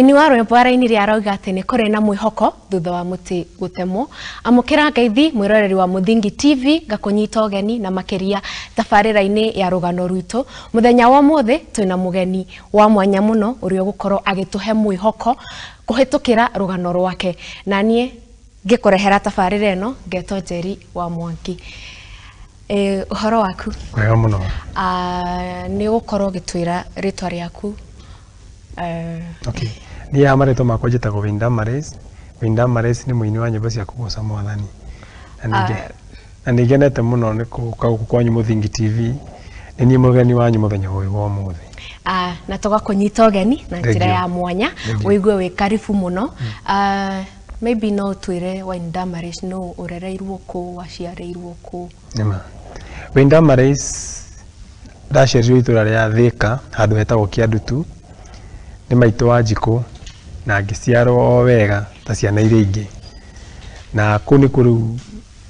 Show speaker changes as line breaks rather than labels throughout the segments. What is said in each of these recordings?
Muini wa rwimbo arainire arauga ati ni kuri na mwihoko thutha wa muti gutemwo. Amukira ngeithi mwiroreri wa Muthingi TV ngakunyita ugeni na makiria tabarira-ini ya rugano rwitu. Muthenya wa muthi twina mugeni wa mwanya muno uria gukorwo agituhe mwihoko kuhitukira rugano rwake. Na nie ngikurehera tabarira ino ngeto Njeri wa Mwangi. Uhoro waku?
Wega muno.
Ni gukorwo gitwira ritwa riaku.
Okay. Ni amareto makwa njitagwo Winda Mares. Winda Mares ni muini wa nyimbo cia kugoca Mwathani. Na nigenete muno ni kuka kwanyu Muthingi TV. Ni nie mugeni wanyu muthenya uyu wa muthi.
Na tugakunyita ugeni na njira ya mwanya wigue wi karibu muno. Maybe no twire Winda Mares no urereirwo ku waciareirwo ku.
Nima. Winda Mares ndacerirwo itura ria Thika handu hetagwo Kiandutu. Ni maitu wa Njiko na ngiciarwo wega ta ciana iria ingi. Na kuni kuru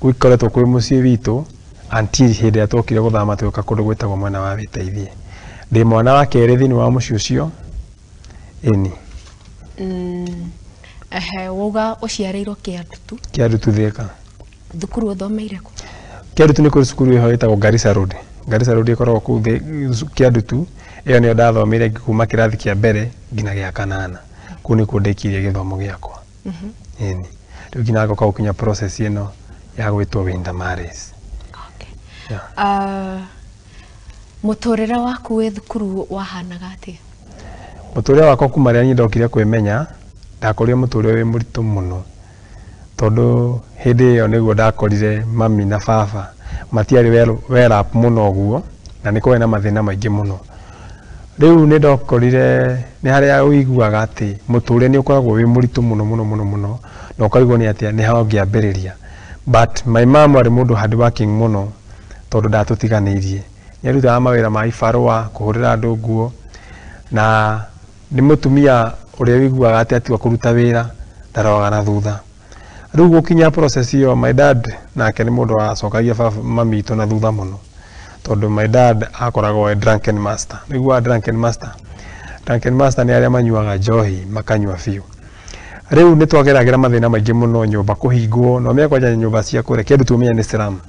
gwikoretwo kwi mucii witu until hindi ya twokire guthama tuka kundu gwitagwo mwena wa Witeithie. Ndi mwana wa keri thini wa mucii ucio. Ini.
Woga uciareirwo Kiandutu.
Kiandutu Thika.
Thukuru uthomeire ku?
Kiandutu ni kuri cukuru iho itagwo Garissa Road. Garissa Road ikoragwo ku Kiandutu. Iyo niyo ndathomire kuma kirathi kia mbere ngina gia kanana. Kuni kundikirie githomo giakwa. Ini. Riu ngina ngoka gukinya process ino ya gwitwo Winda Mares.
Okay. Muturira waku wi thukuru wahanaga atia?
Muturira wakwa kuma ria ndokire kwimenya ndakorire muturira wi muritu muno. Tondu hindi iyo niguo ndakorire mami na baba matiari well up muno guo na niko na mathina maingi muno. Riu ni ndokorire ni haria uiguaga ati muturire ni ukoragwo wi muritu muno na ukarigwo ni atia ni hawo ngiambiriria. But my mom ari mundu hard working muno tondu ndatutiganirie. Ni arutaga mawira ma ibarua kuhurira andu nguo na ni mutumia uria wiguaga ati kuruta wira ndaroga na thutha. Riu gukinya process iyo my dad nake ni mundu acokagia mami itu na thutha muno. Tondu my dad akoragwo drunken master. Niguo drunken master. Drunken master ni aria manyuaga njohi makanyua fiu. Riu ni twageragira mathina maingi muno nyumba kuhingwo no me kwaja nyumba cia kure kindu tumenya ni Islam.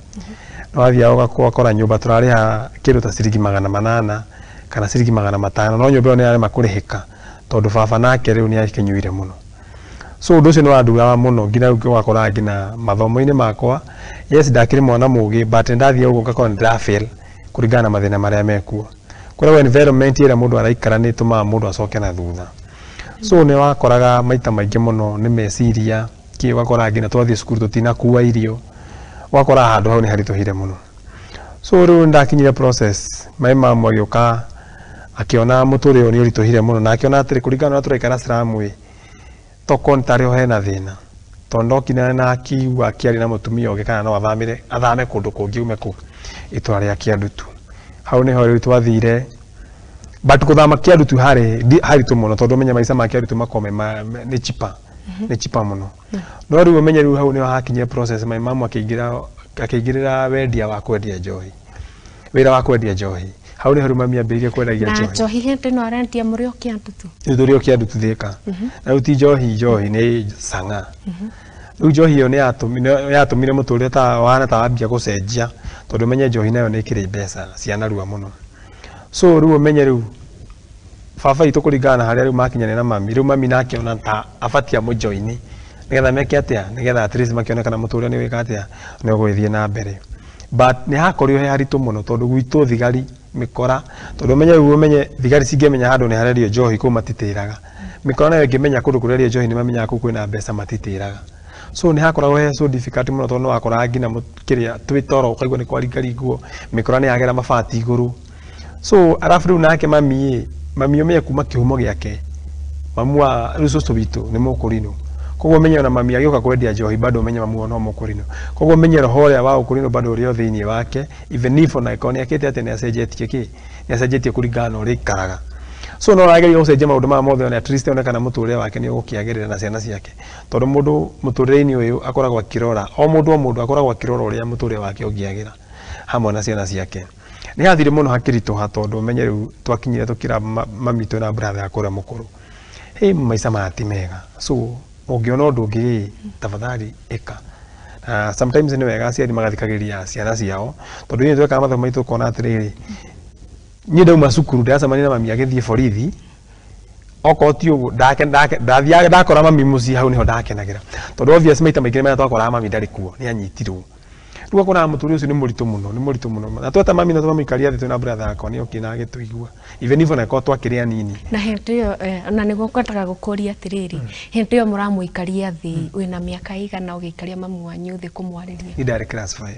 No athia ugakora nyumba turariha kindu ta ciringi 800 kana ciringi 500 no nyumba ni aria makurihika tondu baba nake riu ni akinyuire muno. So undu ucio ni wanduraga muno ngina ugakora ngina mathomo-ini makwa. Yes ndakiri mwana mugi but ndathia uguo ngakora ndrafail kuringana mathina maria mekuo. Kuri environment ira mundu araikara ni tuma mundu acoke na thutha. So ni wakoraga maita maingi muno ni meciria ki wakora ngina twathie cukuru tutina kuwa irio. Wakora handu hau ni harituhire muno. So riu ndakinyire process my mom agioka akiona muturire ni urituhire muno na akiona atiri kuringana na turaikara Slamu toko ntari ho hena thina. Tondo kina na akiwa akiari na mutumia oge kana no athame kundu kungi ume ku itura ria Kiandutu. Hau ni ho riu twathire but kuthama Kiandutu hari tu muno tondu menya maisa ma Kiandutu makome ni chipa muno. No riu menya riu hau ni hakinyire process my mom akigirira wendia wa kwendia njohi. Wira wa kwendia njohi. Hau ni ho mami ambirie kwendagia njohi.
Na njohi hindi no arendia muri o Kiandutu.
Ithuri o Kiandutu Thika. Na uti njohi ni sanga. Riu njohi iyo ni yatumire muturire ta wana ta wambia gucenjia tondu menye njohi nayo ni ikiri mbeca ciana rua muno. So riu menye riu baba itu kuringana haria riu makinyane na mami. Riu mami nakiona ta abatia mujoini nigetha meke atia nigetha at least makiona kana muturire ni wika atia ni gwithie na mbere. But ni hakorio he haritu muno tondu gwitu thigari mikora tondu menye thigari cingemenya handu ni harerio njohi ku matitiraga. Mikora nayo ngimenya kundu kurerio njohi ni mamenya ku kwina mbeca matitiraga. So ni hakoragwo he so difficult muno tondu wakora ngina mukiria twitoro ukaigwa ni kwaringaringuo mikora ni agera mabati iguru. So arafu riu nake mami umenye kuma kihumo giake mamua rususu bitu ni mukurino. Koguo menye na mami agioka kwendia njohi bado menye mamu no mukurino. Koguo menye roho ya wa ukurino bado rio thiini wake even if ona ikoni akete ate ni acenjetie ki ni acenjetie kuringana uri karaga. So no rageria gucenjia maundu ma mothe ona at least ona kana muturire wake ni ugukiagirira na ciana ciake. Tondu mundu muturire-ini uyu akoragwo akirora o mundu akoragwo akirora uria muturire wake ungiagira hamwe na ciana ciake. Ni hathire muno hakirituha tondu menye riu twakinyire tukira mami tu na brother akora mukuru. maica mati mega. So ũngĩona ũndũ ũngĩ tafadhali eka. Sometimes nĩ wega aciari magathikagĩrĩria ciana ciao tondũ nĩ twekaga mathomo maitũ kona atĩrĩrĩ niĩ ndauma cukuru ndacemania na mami agĩthiĩ borithi okorwo ti ũguo ndathiaga ndakora mami mũciĩ hau nĩho ndakenagĩra tondũ obvious maita maingĩ marĩa twakoraga mami ndarĩ kuo nĩ anyitirwo rĩu ũkoraga mũtũrĩre ũcio nĩ mũritũ mũno na tweta mami na tũmamũikaria thĩ twĩna brother akwa nĩ oki na agĩtũigua even if ona korwo twakĩrĩ anini
na hĩndĩ ĩyo na nĩguo ngwendaga gũkũria atĩrĩrĩ hĩndĩ ĩyo mũramũikaria thĩ wĩna mĩaka igana ũgĩikaria mamu wanyu thĩ kũmwarĩria
nĩ ndarĩ class 5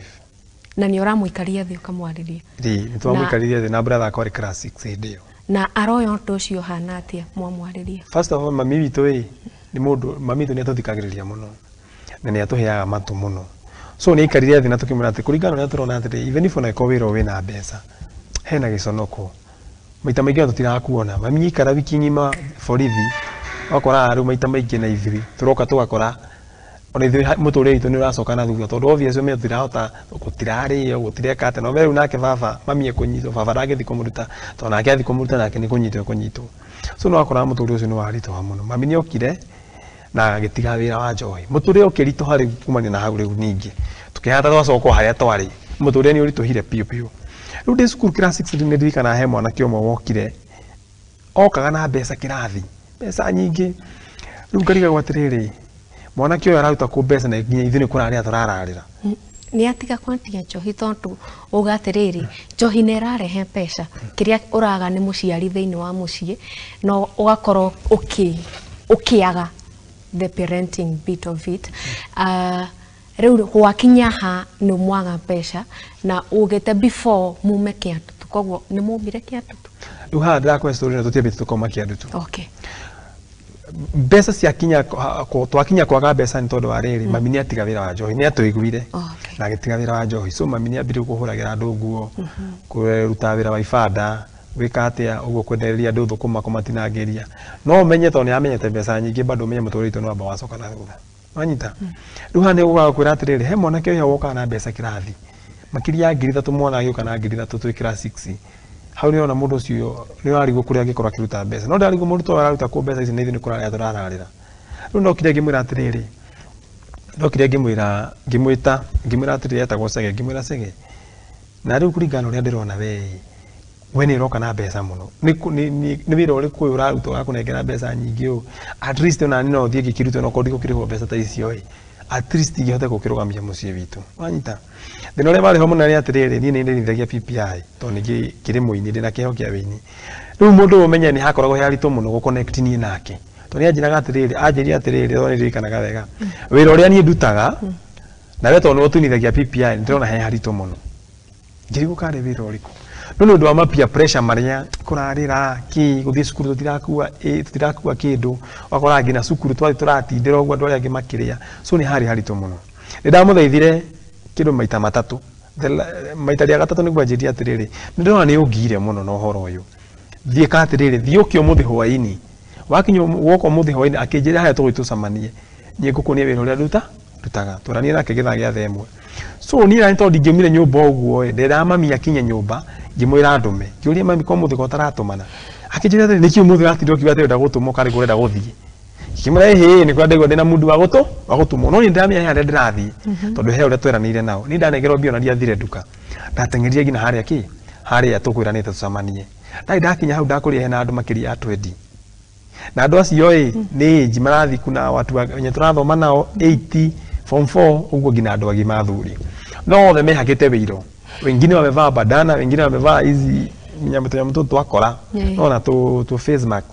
na nĩ ũramũikaria thĩ ũkamwarĩria
nĩ twamũikaririe thĩ na brother akwa arĩ class 6 hĩndĩ ĩyo
na aroya ũndũ ũcio hana atĩa mwamwarĩria
first of all mami witũ nĩ mũndũ mami witũ nĩ atũthikagĩrĩria mũno na nĩ atũheaga matũ mũno so nĩ ikarire thĩ na tũkĩmwĩra atĩ kũringana na tũrona atĩ even if ona ĩkorwo wĩra wĩna mbeca hena gĩconoko maita maingĩ tũtirakuona mami ikara wiki ng'ima borithi wakora rĩu maita maingĩ na ithuĩ tũroka tũgakora ona ithuĩ mũtũrĩre witũ nĩ ũracoka na thutha tondũ obvious mimi tũtirahota gũtirarĩo gũtireka atĩ no rĩu nake baba mami ekũnyitwo baba ndangĩthi kũmũruta tondũ nake athi kũmũruta nake nĩ kũnyitwo so no wakora mũtũrĩre ũcio nĩ waritũha mũno mami nĩ okire na gĩtiga wĩra wa njohi mũtũrĩre ũkĩritũ harĩ kumania na hau rĩu ningĩ tũkĩhata twacokwo harĩa twarĩ mũtũrĩre nĩ ũritũhire piũ rĩu ndĩ cukuru class 6 nĩ ndirikana he mwanake ũmwe wokire okaga na mbeca kĩrathi mbeca nyingĩ rĩu ngarigagwo atĩrĩrĩ mwanake ũyũ araruta kũ mbeca na nginya ithuĩ nĩ kũrarĩa tũrararĩra
nĩ atiga kwendia njohi tondũ uga atĩrĩrĩ njohi nĩ ĩrarehe mbeca kĩrĩa ũraga nĩ mũciari thĩinĩ wa mũciĩ no ũgakorwo ũkĩaga the parenting bit of it rĩu gwakinya ha nĩ mwaga mbeca na ũgĩte before mume kĩandutu koguo nĩ mumire kĩandutu
rĩu haha ndĩrakũhe story na tũtiambĩte tũkauma kĩandutu
okay
mbeca ciakinya twakinya kwaga mbeca nĩ tondũ wa rĩrĩ mami nĩ atiga wĩra wa njohi nĩ atũiguire na agĩtiga wĩra wa njohi so mami nĩ ambire kũhũragĩra andũ nguo kũruta wĩra wa ibanda gwĩka atĩa ũguo kwendereria andũ thũkũma kũmatinangĩria no ũmenye tondũ nĩ amenyete mbeca nyingĩ bado ũmenye mũtũrĩre witũ nĩ wamba wacoka na thutha wanyita rĩu haha nĩ gũgakwĩra atĩrĩrĩ he mwanake ũyũ wokaga na mbeca kĩrathi makĩria ya 3,000 mwana agĩũka na 3,000 twĩ class 6 hau nĩ ona mũndũ ũcio nĩ warigwo kũrĩa angĩkorwo akĩruta mbeca no ndarigwo mũrutwo araruta kũ mbeca ici na ithuĩ nĩ kũrarĩa tũrararĩra rĩu ndokire ngĩmwĩra atĩrĩrĩ ngĩmwĩra atĩrĩrĩ etagwo Cege ngĩmwĩra Cege na rĩu kũringana ũrĩa ndĩrona we nĩ ũroka na mbeca mũno nĩ wĩra ũrĩkũ ũyũ ũraruta wa kũnengera mbeca nyingĩ ũũ at least ona niĩ no thiĩ ngĩkĩrutwo na ũkorwo ndikũrĩhwo mbeca ta icio at least ingĩhota gũkĩrũgamia mũciĩ witũ wanyita thĩna ũrĩa warĩ ho mũno nĩ atĩrĩrĩ niĩ nĩ ndĩrĩithagia PPI tondũ nĩ kĩrĩ mũini ndĩna kĩheo kĩa wĩini rĩu mũndũ ũmenye nĩ hakoragwo he haritũ mũno gũconnect niĩ nake tondũ nĩ anjĩraga atĩrĩrĩ atĩrĩrĩ tondũ nĩ ndirikanaga wega wĩra ũrĩa niĩ ndutaga na we tondũ nĩ ũtunithagia PPI nĩ ndĩrona he haritũ mũno ngĩrigwo karĩ wĩra ũrĩkũ no nĩ ũndũ wa mapia pressure marĩa kũrarĩra gũthiĩ cukuru tũtirakua kĩndũ wakora nginya cukuru tũratindĩra ũguo andũ arĩa angĩ makĩrĩa so nĩ harĩ haritũ mũno nĩ ndamũthaithire kĩndũ maita matatũ maita rĩa gatatũ nĩguo anjĩria atĩrĩrĩ nĩ ndĩrona nĩ ũngire mũno na ũhoro ũyũ thiĩ ka atĩrĩrĩ thiĩ ũkĩ ũmũthĩ hwaĩ-inĩ wakinya woka ũmũthĩ hwaĩ-inĩ akĩnjĩra harĩa tũgũthiĩ tũcemanie niĩ ngũkuonia wĩra ũrĩa ndutaga tũranie nake gĩthaa gĩa thaa ĩmwe so niĩ nĩ tondũ ndingĩumire nyũmba ũguo ndĩraga mami akinye nyũmba ngĩmwĩra ndũme ngĩũria mami kwa mũthĩ ko taratũmana akĩnjĩra atĩrĩ nĩkĩ ũmũthĩ gatindwo kiuga atĩ ndagũtũmwo karĩ kũrenda gũthiĩ ngĩmwĩra ĩhĩ nĩ kwa ndĩgwo ndĩna mũndũ wa gũtũmwo no nĩ ndĩramenya harĩa ndĩrathiĩ tondũ he ũrĩa tweranĩire nao nĩ ndanegerwo mbio na ndiathire nduka ndateng'erire nginya harĩa tũkwĩranĩte tũcemanie ndakinya hau ndakũrĩa hena andũ makĩria ya 20 na andũ acio nĩ age marathi kuna watu wenye tũrathoma nao 80 form 4 ũguo nginya andũ agima athuri no othe mehakĩte wĩiro wengine wamevaa bandana wengine wamevaa hizi nyamũ twakora ona tu face mask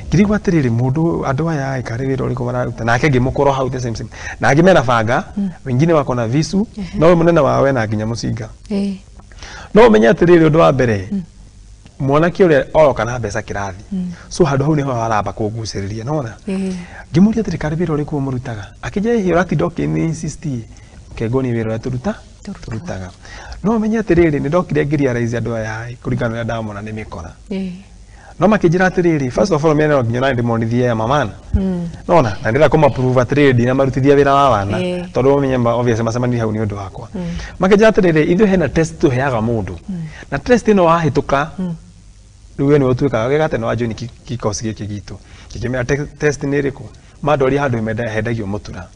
ngirigwo atĩrĩrĩ mũndũ andũ aya karĩ wĩra ũrĩkũ mararuta nake ngĩmũkora hau the same na angĩ mena banga wengine wako na visu no mũnene wawe na nginya mũcinga no ũmenye atĩrĩrĩ ũndũ wa mbere mwanake ũrĩa oroka na mbeca kĩrathi so handũ hau nĩho aramba kũngucĩrĩria nona ngĩmũria atĩrĩ karĩ wĩra ũrĩkũ mũrutaga akĩnjĩra hihi ũratinda ũkĩninsist kengwo nĩ wĩra ũrĩa tũrutaga no ũmenye atĩrĩrĩ nĩ ndokire ngĩrealize andũ aya kũringana na ndamona nĩ mĩkora no makĩnjĩra atĩrĩrĩ first of all mena no nginya ndĩmonithie ya mamana nona na ndĩra kũmaprove atĩrĩrĩ ndinamarutithia wĩra wa wana tondũ ũmenye obviously macemania hau nĩ ũndũ wakwa makĩnjĩra atĩrĩrĩ ithuĩ hena test tũheaga mũndũ na test ĩno wahĩtũka Riu ni utuika wega tena wajo ni kikosi giki gitu. Kikimera test ni riko. Madori handu hendagio mutura.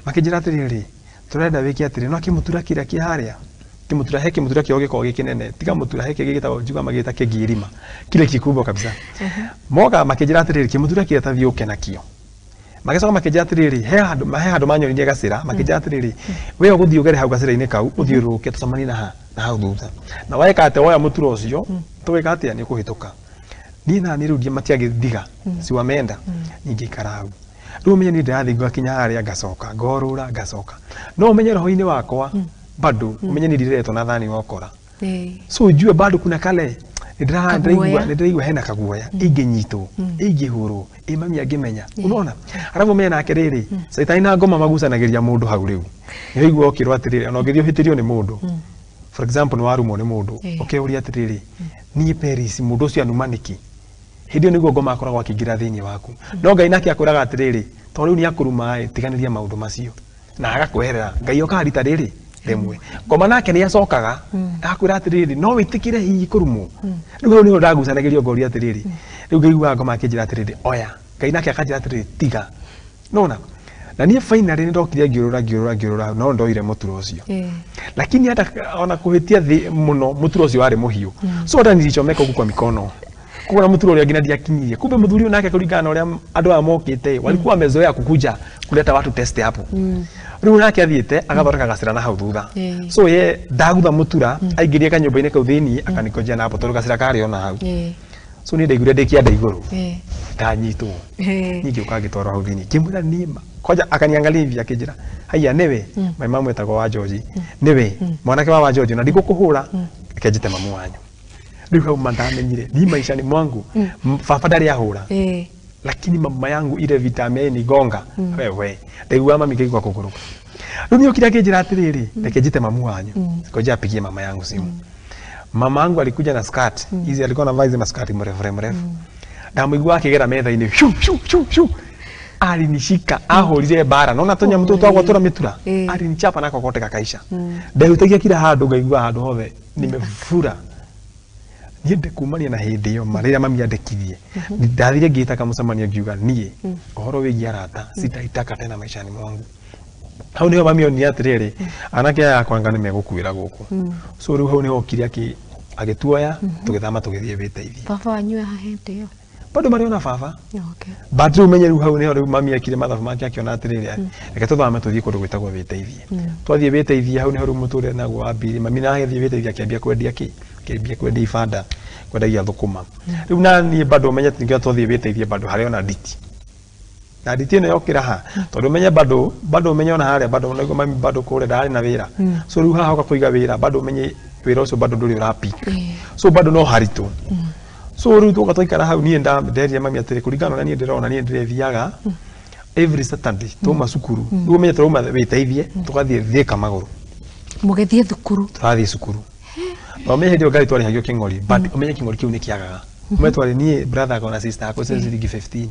Makijira atiriri turenda wiki atiri no kimutura kira kiharia. Kimutura heki mutura kio giko gikinene. Tiga mutura heki gigitagwo juga magita kigirima. Kile kikubwa kabisa. Moga makijira atiriri kimutura kira tathiuke nakio. Magicoka makijira atiriri he handu manyonirie gacira makijira atiriri we uguthii ugere hau gacira-ini kau uthiuruke tucamani na hau thutha. Na weka ate woya mutura ucio tuweka atia ni kuhituka. Ni na ni rudia matiagithiga siwamenda ningi karau. Riu menye ni ndathi ngakinya haria ngacoka ngorura ngacoka. No menye roho-ini wakwa bado menye ni ndiretwo na thani gokora. So ujue bado kuna kale ndirigua hena kaguoya inginyitwo ingihurwo mami angimenya unaona arabu menye nake riri saitani na ngoma magucanagiria mundu hau riu ni igua okirwa atiriri ona ngithio hitirio ni mundu for example ni warumo ni mundu ukiuria atiriri ni Paris mundu ucio anumaniki hindio niguo ngoma akoragwo akingira thiini waku no Ngai nake akwiraga atiriri to riu ni akuruma tiganiria maundu macio na agakweherera Ngai okarita riri rimwe ngoma nake ni acokaga akwira atiriri no witikire hihi kurumo riu ni ndagucanagirio ngoria atiriri riu ngaigua ngoma akinjira atiriri oya Ngai nake akanjira atiriri tiga nona na nie finally ndokire ngiurura no ndoire muturo ucio lakini hata ona kuhitia muno muturo ucio wari muhiu so hata nilichomeka huku kwa mikono kuna muturo uria ngina ndiakinyirie kumbe muthuri nake kuringana uria andu amokite walikuwa wamezoea kukuja kuleta watu test hapo riu nake athiete agathoreka gacira na hau thutha so ye ndagutha mutura aingirie kanyumba-ini kau thiini akanikojia na hapo tondu gacira kari ona hau so ni ndaiguire ndikianda iguru ndanyitwo ningi ukagitwarwo hau thiini kimwira nima koja akaniangalia hivi akijira haya newe mama mwetagwo wa George newe mwanake wa George na ndigukuhura akejite mamu wanyu riu hau mandamenyire ni maisha ni mwangu baba ndari ahura lakini mama yangu ile vitamini gonga wewe ndaigua mami kigwa kuguruka riu ni ukira akijira atiriri akejite mamu wanyu koja apigie mama yangu simu mama yangu alikuja na skirt hizi alikuwa anavaa hizi maskati mrefu ndamuigua akigera metha-ini shu alinishika ahorire bara nona tonya mtoto wako tora mitura alinichapa nako kote kakaisha ndahutagia kila handu ngaigua handu hothe nimefura niende kumania na hindi iyo marira mami andikithie ndathire ngitaka mucemania ngiuga nie uhoro wigia arata sitaitaka tena maishani mwangu hau niho mami onia atiriri anake aya yakwa ngani megukuira guku so riu hau niho okire agituoya tugithama tugithie biteithie
baba wanyu ahente yo
bado mariona baba
okay
but riu menye riu hau niho riu mami akire mathabu make akiona atiriri reke tuthame tuthie kundu gwitagwo biteithie twathie biteithie hau niho riu muture naguo wa mbiri mami na agithie biteithie akiambia kwendia kwendia ibanda kwendagia thukuma riu nani bado menye tingia twathie biteithie bado hari ona nditi na nditi ino yokira ha tondu menye bado menye ona haria bado naiguo mami bado kure ndari na wira so riu haha ukakuiga wira bado menye wira ucio bado nduri urapika so bado no haritu so riu tugatwikara hau nie nderia mami atiri kuringana na nie ndirona nie ndirethiaga every Saturday tuma cukuru riu menye tuma biteithie tugathie Thika maguru
mugethie thukuru
twathie cukuru no menye ndio gari twari hagio King'ori but umenye King'ori kiu ni kiagaga mwe twari nie brother akona sister ako ciringi 15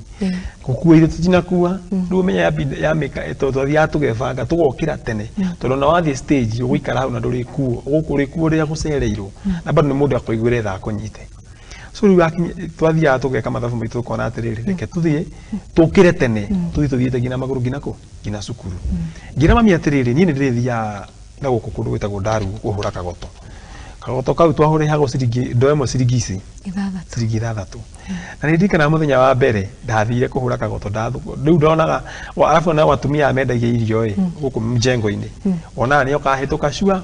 gukua ile tutinakua riu menye ya meka twathia tugebanga tugokira tene tondu na wathie stage uguikara hau na nduri kuo gukuri kuo ria gucereirwo na bado ni mundu akoiguire tha akunyite so riu twathia tugeka mathabu maitu kona atiriri reke tuthie tukire tene tuthiete ngina maguru ngina cukuru ngira mami atiriri nie ndirithia na guku kundu gwitagwo Ndaru guhura kagoto kau twahure hago ciringi ndoemo ciringi ici ciringi 6 na ndirikana muthenya wa mbere ndathire kuhura kagoto riu ndonaga arafu na watumia amendagia irio guku mjengo-ini ona ni okahituka cua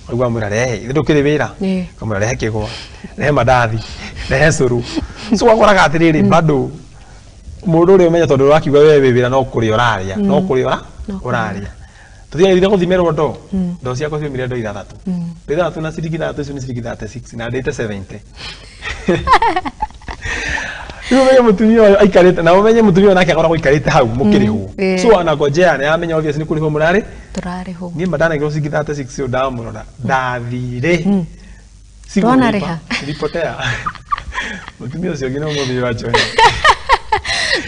Ogwa mwira rehe ndukiri wira kamwira rehe kigwa rehe mandathi rehe curu so wakoraga atiriri bado mundu uri umenya tondu wakiuga wewe wira no kuri uraria no kuri uraria tuthia ithira guthimerwo ndo ciakwa ciumire ndo 3 3 na ciringi 3 icio ni ciringi 36 na ndete 70 umenye mutumia aikarite na umenye mutumia nake akoragwo aikarite hau mukirihu so anagojea na amenya obviously ni kuriho murari
turariho
ni madana ngiro ciringi 36 ndamurora ndathire
Twana reha
nilipotea mutumia ucio ngina muthio wacho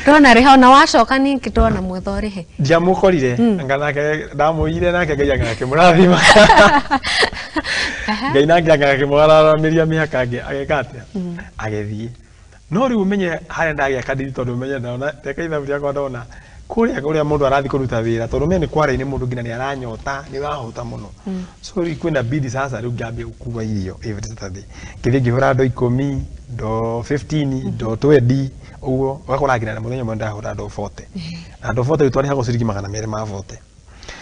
Ndona riha na wacoka ni ngitona muthori he.
Ndiamukorire nganake ndamuire nake ngai ngake murathima. Ngai nake ngake mwararamiria mihaka ageka atia agethie. No riu umenye hare ndagia kadiri tondu umenye ndona reka ithaburia kwa ndona kuria mundu arathi kuruta wira tondu menye kware ni mundu ngina ni aranyota ni wahota muno. So ri kwina bidi sasa riu ngambia gukua irio every Saturday. Kithi ngihura ndo 10 ndo 15 ndo 20 uguo wakora ngira na muthenya mwe ndahura ndo 40. Na ndo 40 twari hago ciringi 200 ma 40.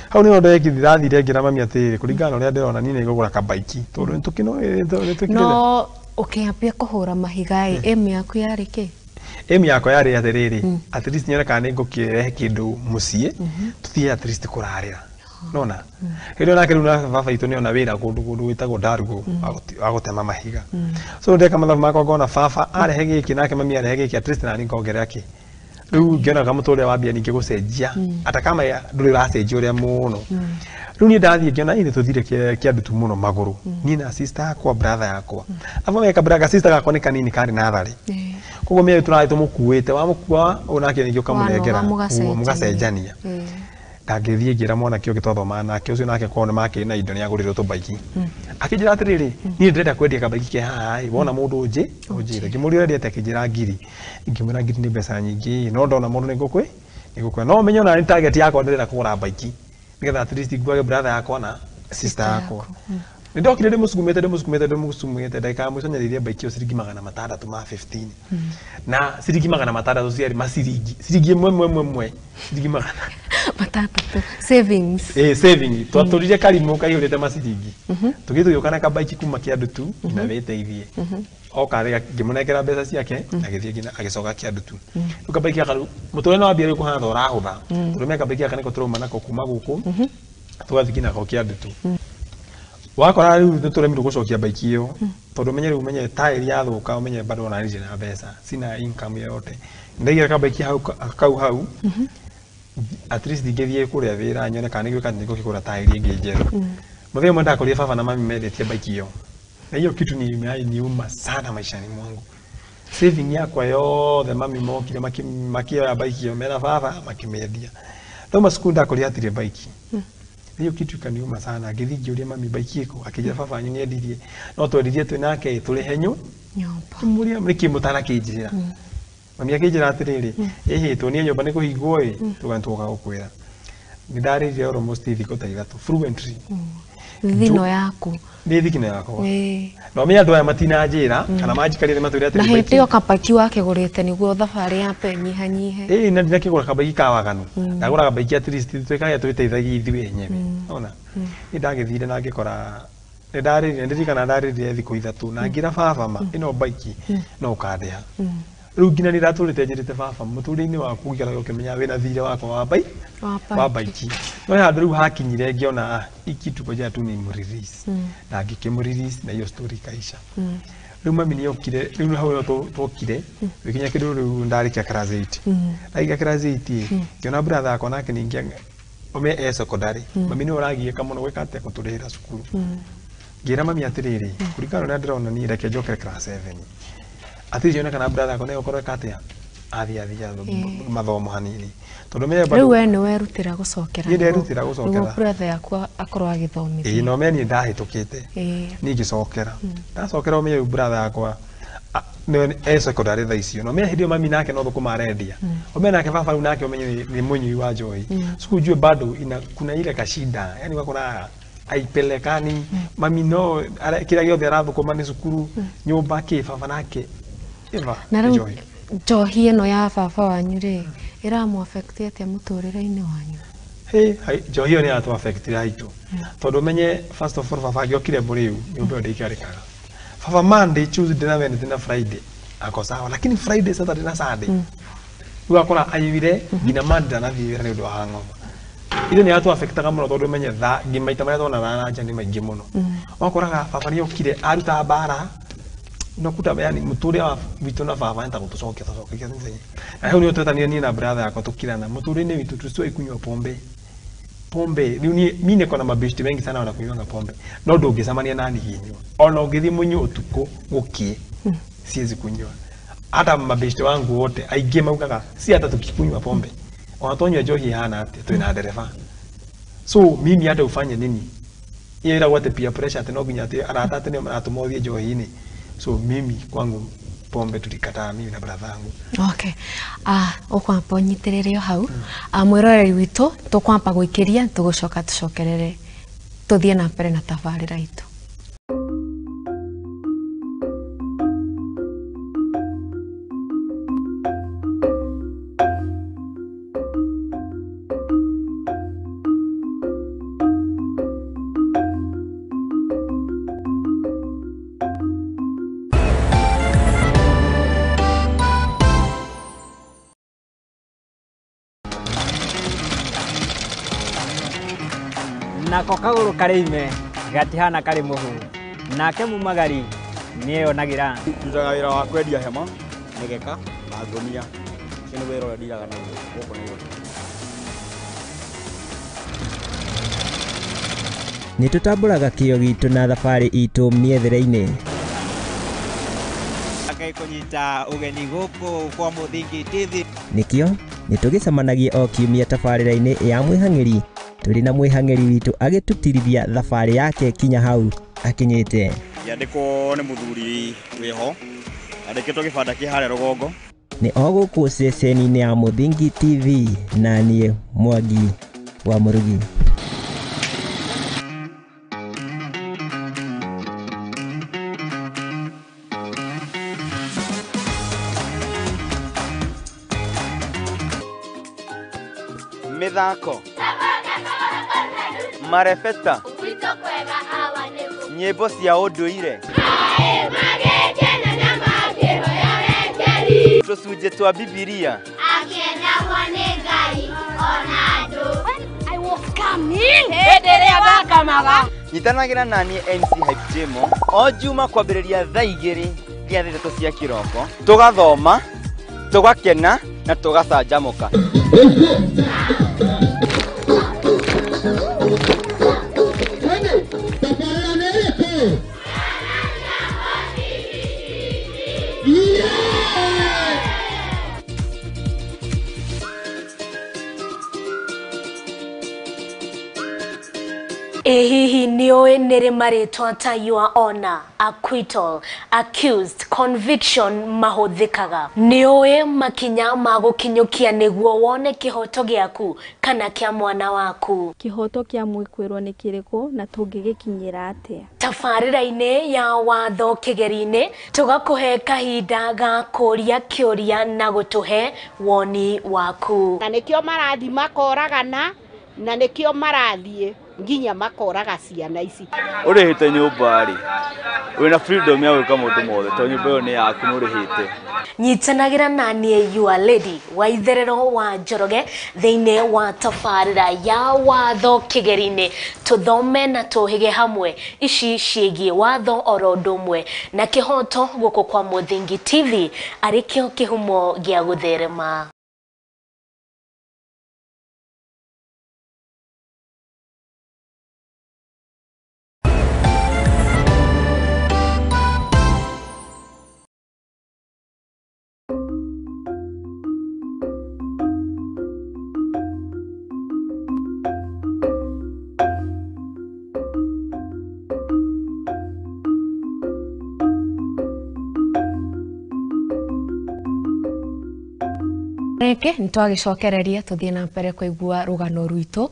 Hau ni ndo ekithirathire ngira mami atiri kuringana uria ndirona nini igugura kabaiki tondu ntukino
no ukiambia kuhura mahigai emu yaku yari ki
emu yako yari atiriri at least nyona kana ngukirehe kindu mucie tuthie at least kurarira nona hilo nake runa baba itu ni ona wira kundu witagwo Dargo agutema mahiga so ndeka mathabu makwa ngona baba arehe giki nake mami arehe giki at least nani ngongerera ki riu ngiona kama tole wambia ninge gucenjia ata kama nduri racenjia uria muno riu ni ndathie ngiona ini tuthire kia ndutu muno maguru ni na sister yakwa brother yakwa ava meka brother sister gakwa ni kanini kari nathari koguo mie turathi tumukuite wamukua onake ningio kamunengera mugacenjania ndangithie ngira mwana kio gitwathoma nake ucio nake kwone make na indo ni agurirwo tubaiki akijira atiriri ni ndenda kwendia kabaiki ke hai wona mundu unjire ngimurira ndiete akijira ngiri ngimura ngiri ni mbeca nyingi no ndona mundu ningukwe no menyo na ni target yakwa ndenda kugura baiki nigetha at least ngwage brother yakwa na sister yakwa ndokire ndimusugumete ndaika mwico nyaririe baiki ciringi 600 ma 15 na ciringi 600 ciari masiringi ciringi mwe ciringi 600
matatu savings
saving twatulire karimu kaiyurite masiringi tugithuyukana kabaiki kuma kiandu tu na weteithie okare ngimunekera mbeca ciake agithie ngina agicoka kiandu tu kabaiki akaru mutore no ambia kuhana thora hutha turume kabaiki akane kotroma nako kuma guku tugathikina ko kiandu tu wakora riu nituremirwo gucokia baiki iyo tondu menye tairi yathuka umenye bado na rije na mbeca sina income yote ndagira kabaiki hau at least ngithie kuria wira nyone kana ngwika ndiko kigura tairi ingi njeru muthenya mwenda kuria baba na mami medetie baiki iyo na hiyo kitu ni uma sana maishani mwangu saving yakwa yothe mami mokire makio baiki iyo mera baba makimedia thoma skunda kuria atire baiki hiyo kitu kaniuma sana ngithigi uria mami baiki iko akija baba nyu niendirie no twendirie twi nake tuli henyu
nyomba
muria mriki mutana kijira mami akijira atiriri to ni nyomba ni kuhigwo tugantuka gukwira nidaririe almost thiko ta ithatu fluently
thino yaku
ni thikino yakwa no me andu aya matina njira kana manjikarire matwire atiri
na hindi yo kabaki wake gurite niguo thabari ya penyi hanyihe
na ndina kigura kabaki ka waganu ndagura kabaki at least twikaga twiteithagia ithuĩ enyewe ona ni ndagithire na ngikora ndirikana ndarire thikũ ithatu na ngira baba ma ino baiki no ukandeha riu ngina ni raturite njirite baba muturire-ini waku ngikara ukimenya wina thire wakwa wa baiki no handu riu hakinyire ngiona ikitu koja tu ni release na ngikimurelease na hiyo story kaisha riu mami ni okire riu hau twokire wikinya kindu riu ndarikia class 8 ndarikia class 8 ngiona brother akwa nake ningia ome secondary mami ni uragieka muno gwika atia guturihira cukuru ngira mami atiriri kurikana na ndirona ni reke njokere class 7 ati jona kana brother akwa ne okoro katia athia mathomo hanini tondu me
bado riu we ni werutira gucokera
ni nderutira gucokera
brother yakwa akorwo agithomithia
no me ni ndahitukite ni ngicokera ndacokera me brother yakwa ne secondary tha icio no me hidio mami nake no thukuma arendia ome nake baba nake umenye ni munyui wa joy siku jue bado kuna ile kashida yani wakona aipelekani mami no kila giothe arathukuma ni cukuru nyumba ki baba nake eva
na njohi ino ya baba wanyu ri iramu affectite atia muturire-ini wanyu
njohi iyo ni atu affectire aitu tondu menye first of all baba giokire muriu nyumba ndo ikarikaga baba Monday Tuesday na Wednesday na Friday ako sawa lakini Friday Saturday na Sunday wakora ayire ngina Monday na thira ni undu wa hangover ile ni atu affectaga muno tondu menye ngimaita maria tona na nja ni maingi muno wakoraga baba ni okire aruta bara nakuta yani muture wa vitu na baba nta gutucokia nzenye na hiyo ni twetania ni na brother yakwa tukirana muture-ini witu tusiwe kunywa pombe mimi niko na mabesti wengi sana wanakunywa pombe no ndungicamania nani hinywa ona ungithi munyu utuko gukie siwezi kunywa hata mabeshte wangu wote aingĩ maugaga si hata tukikunywa pombe wanatonywa njohi hana ati twina dereva. So mimi hata ufanye nini yeye ila wote peer pressure ati no ginya ati arata ati ni atumothie njohi-ini. So mimi kwangu pombe tulikataa mimi na brother yangu.
Okay. Ukwamba unyitiririo hau. Mwiroreri witu tukwamba guikiria tugucoka tucokerere tuthie na mbere na tabarira itu.
Nako kaguru karime gatihana kari muhu nake mumagari niyo nagira
tutaga wira wa kwendia hema negeka na ngonia kino wira wa diraga na goko ni
nitutamburaga kio gitu na thabari itu miethere-ini
akai kunyita ugeni goko kwa Muthingi TV
nikio nitugicemanagia o kiumia tabarira-ini ya mwihang'iri turi na mwihang'iri witu agitutirithia thabari yake kinya hau akinyite
yandiko ni muthuri wiho andikitwo gibanda kihare rugongo
ni oguku ceceni-ini ya Muthingi TV na nie Mwangi wa Murugi.
Mithako marebeta nyĩmbo cia ũndũire tũcunjĩ twa Bibilia nyitanagĩra naniĩ MC Hype Jemo o Juma kwambĩrĩria thaa 2 nginya 3 cia kĩroko tũgathoma tũgakena na tũgacanjamũka.
Hihi niwe nere maritwa ta your honor, acquittal, accused, conviction mahuthikaga. Niwe makinya magukinyukia niguo wone kihoto giaku kana kia mwana waku.
Kihoto kia mwikwirwo ni kiriku na tungigikinyira atia.
Tabarira-ini ya watho kigeri-ini tugakuhe kahinda ga kuria kiuria na gutuhe woni waku.
Na nikio marathi makoragana na nikio marathie nginya makoraga ciana ici
urihite nyumba ri wina freedom ya gwika mundu mothe to nyumba yo ni yaku nurihite.
Nyitanagira nanie your lady Waitherero wa Njoroge thiine wa tabarira ya watho kigeri-ini tuthome na tuhige hamwe ici ciigie watho oro ndumwe na kihoto guku kwa Muthingi TV arikio kihumo gia gutherema.
Reke nitwagicokereria tuthie na mbere kuigua rugano rwitu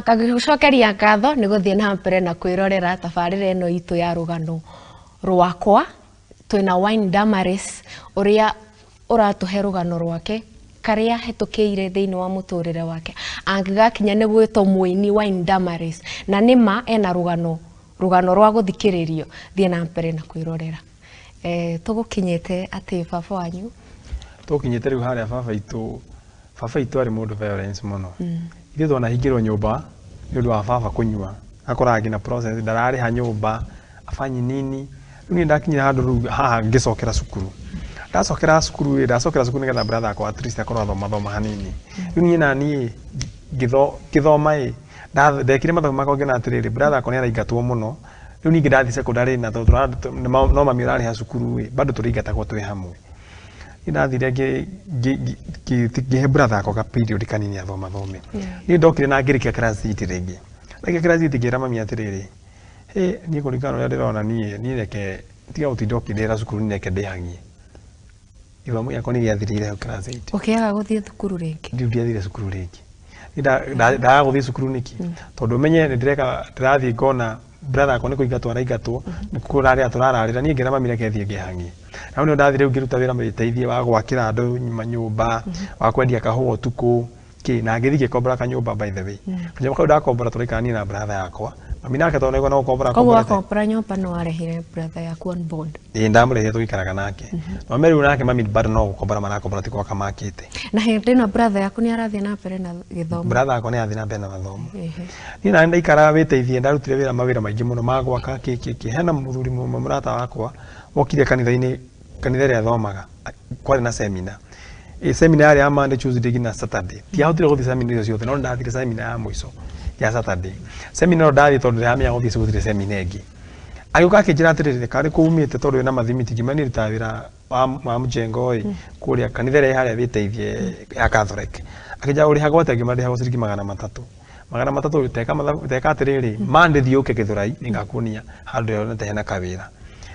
kagicokeria ngatho ni guthie na mbere na kwirorera tabarira eno itu ya rugano rwakwa twina Wine Damaris uria uratuhe rugano rwake karia hetukiire thiini wa muturire wake angigakinya ni gwitwo muini Wine Damaris na nima ena rugano rwa guthikiririo thie na mbere na kwirorera tugukinyite ati baba wanyu
tukinyite riu haria baba itu ari mundu violence muno ithuĩ twona hingĩrwo nyũmba nĩ ũndũ wa baba kũnyua akoraga ngina process ndararĩ ha nyũmba afanyi nini rĩu niĩ ndakinyire handũ rĩu haha ngĩcokera cukuru ndacokera cukuru nĩgetha brother akwa at least akorwo athoma hanini rĩu niĩ na niĩ ngĩthoma ndekire mathomo makwa ngĩona atĩrĩrĩ brother akwa nĩ araingatwo mũno rĩu ningĩ ndathi secondary na no mami ũrarĩ ha cukuru bado tũrĩingatagwo twĩ hamwe Ndathire ngĩhe brother akwa ka period kanini athoma thome. Niĩ ndokire na ngĩrĩkia class 8 rĩngĩ. Rĩngĩ class 8 ngĩra mami atĩrĩrĩ, niĩ kũringana ũrĩa ndĩrona niĩ reke tiga gũtinda ũkĩndĩra cukuru nĩ reke ndĩhangie. Gĩthomo gĩakwa nĩ gĩathirĩire hau class 8.
Ũkĩaga gũthiĩ thukuru rĩngĩ?
Ndiathire cukuru rĩngĩ. Ndaga gũthiĩ cukuru nĩkĩ? Tondũ menye ndĩrathiĩ ngona brother akwa nĩ kũingatwo araingatwo, nĩ kũrarĩra tũrararĩra, niĩ ngĩra mami reke thiĩ ngĩhangie. Na nĩ ndathire rĩu ngĩruta wĩra mũteithie wa gwakĩra andũ nyũmba, wa kwendia kahũa ũtukũ, na ngĩthiĩ ngĩkombora kanyũmba by the way. Kanyũmba kau ndakombora tũraikara niĩ na brother yakwa. Mami nake tondũ nĩguo no gũkombora.
Koguo wakombora nyũmba no warehire brother yaku on board?
Ndamũrehire tũgĩikaraga nake. No rĩu nake mami bado no gũkombora marakombora ti gwaka makĩte.
Na hĩndĩ ĩno brother yaku nĩ arathiĩ na mbere na gĩthomo? Brother
yakwa nĩ arathiĩ na mbere na mathomo. Niĩ na ndaikara wĩteithie ndarutire mawĩra maingĩ mũno ma gwaka kĩkĩ. Hena mũthuri mũmwe mũrata wakwa wokire kanitha-inĩ, kanitha ĩrĩa athomaga kwarĩ na seminar. Seminar ya Monday, Tuesday nginya Saturday. Ndiahotire gũthiĩ seminar icio ciothe, no ndathire seminar ya mũico ya Saturday. Seminar ndathire tondũ ndiramenya gũthiĩ gũthire seminar ĩngĩ. Agĩũka akĩnjĩra atĩrĩrĩ, karĩ kũumĩte tondũ wĩna mathimiti ngĩma nĩ rutaga wĩra wa mũjengo kũrĩa kanitha ĩrĩa harĩa wĩteithie ya Catholic. Akĩnjĩra ũrĩhaga atĩa? Ngĩma ndĩhagwo ciringi 300. 300 teka atĩrĩrĩ, Monday thiĩ ũke Gĩthũrai nĩngakuonia handũ yonete hena kawĩra.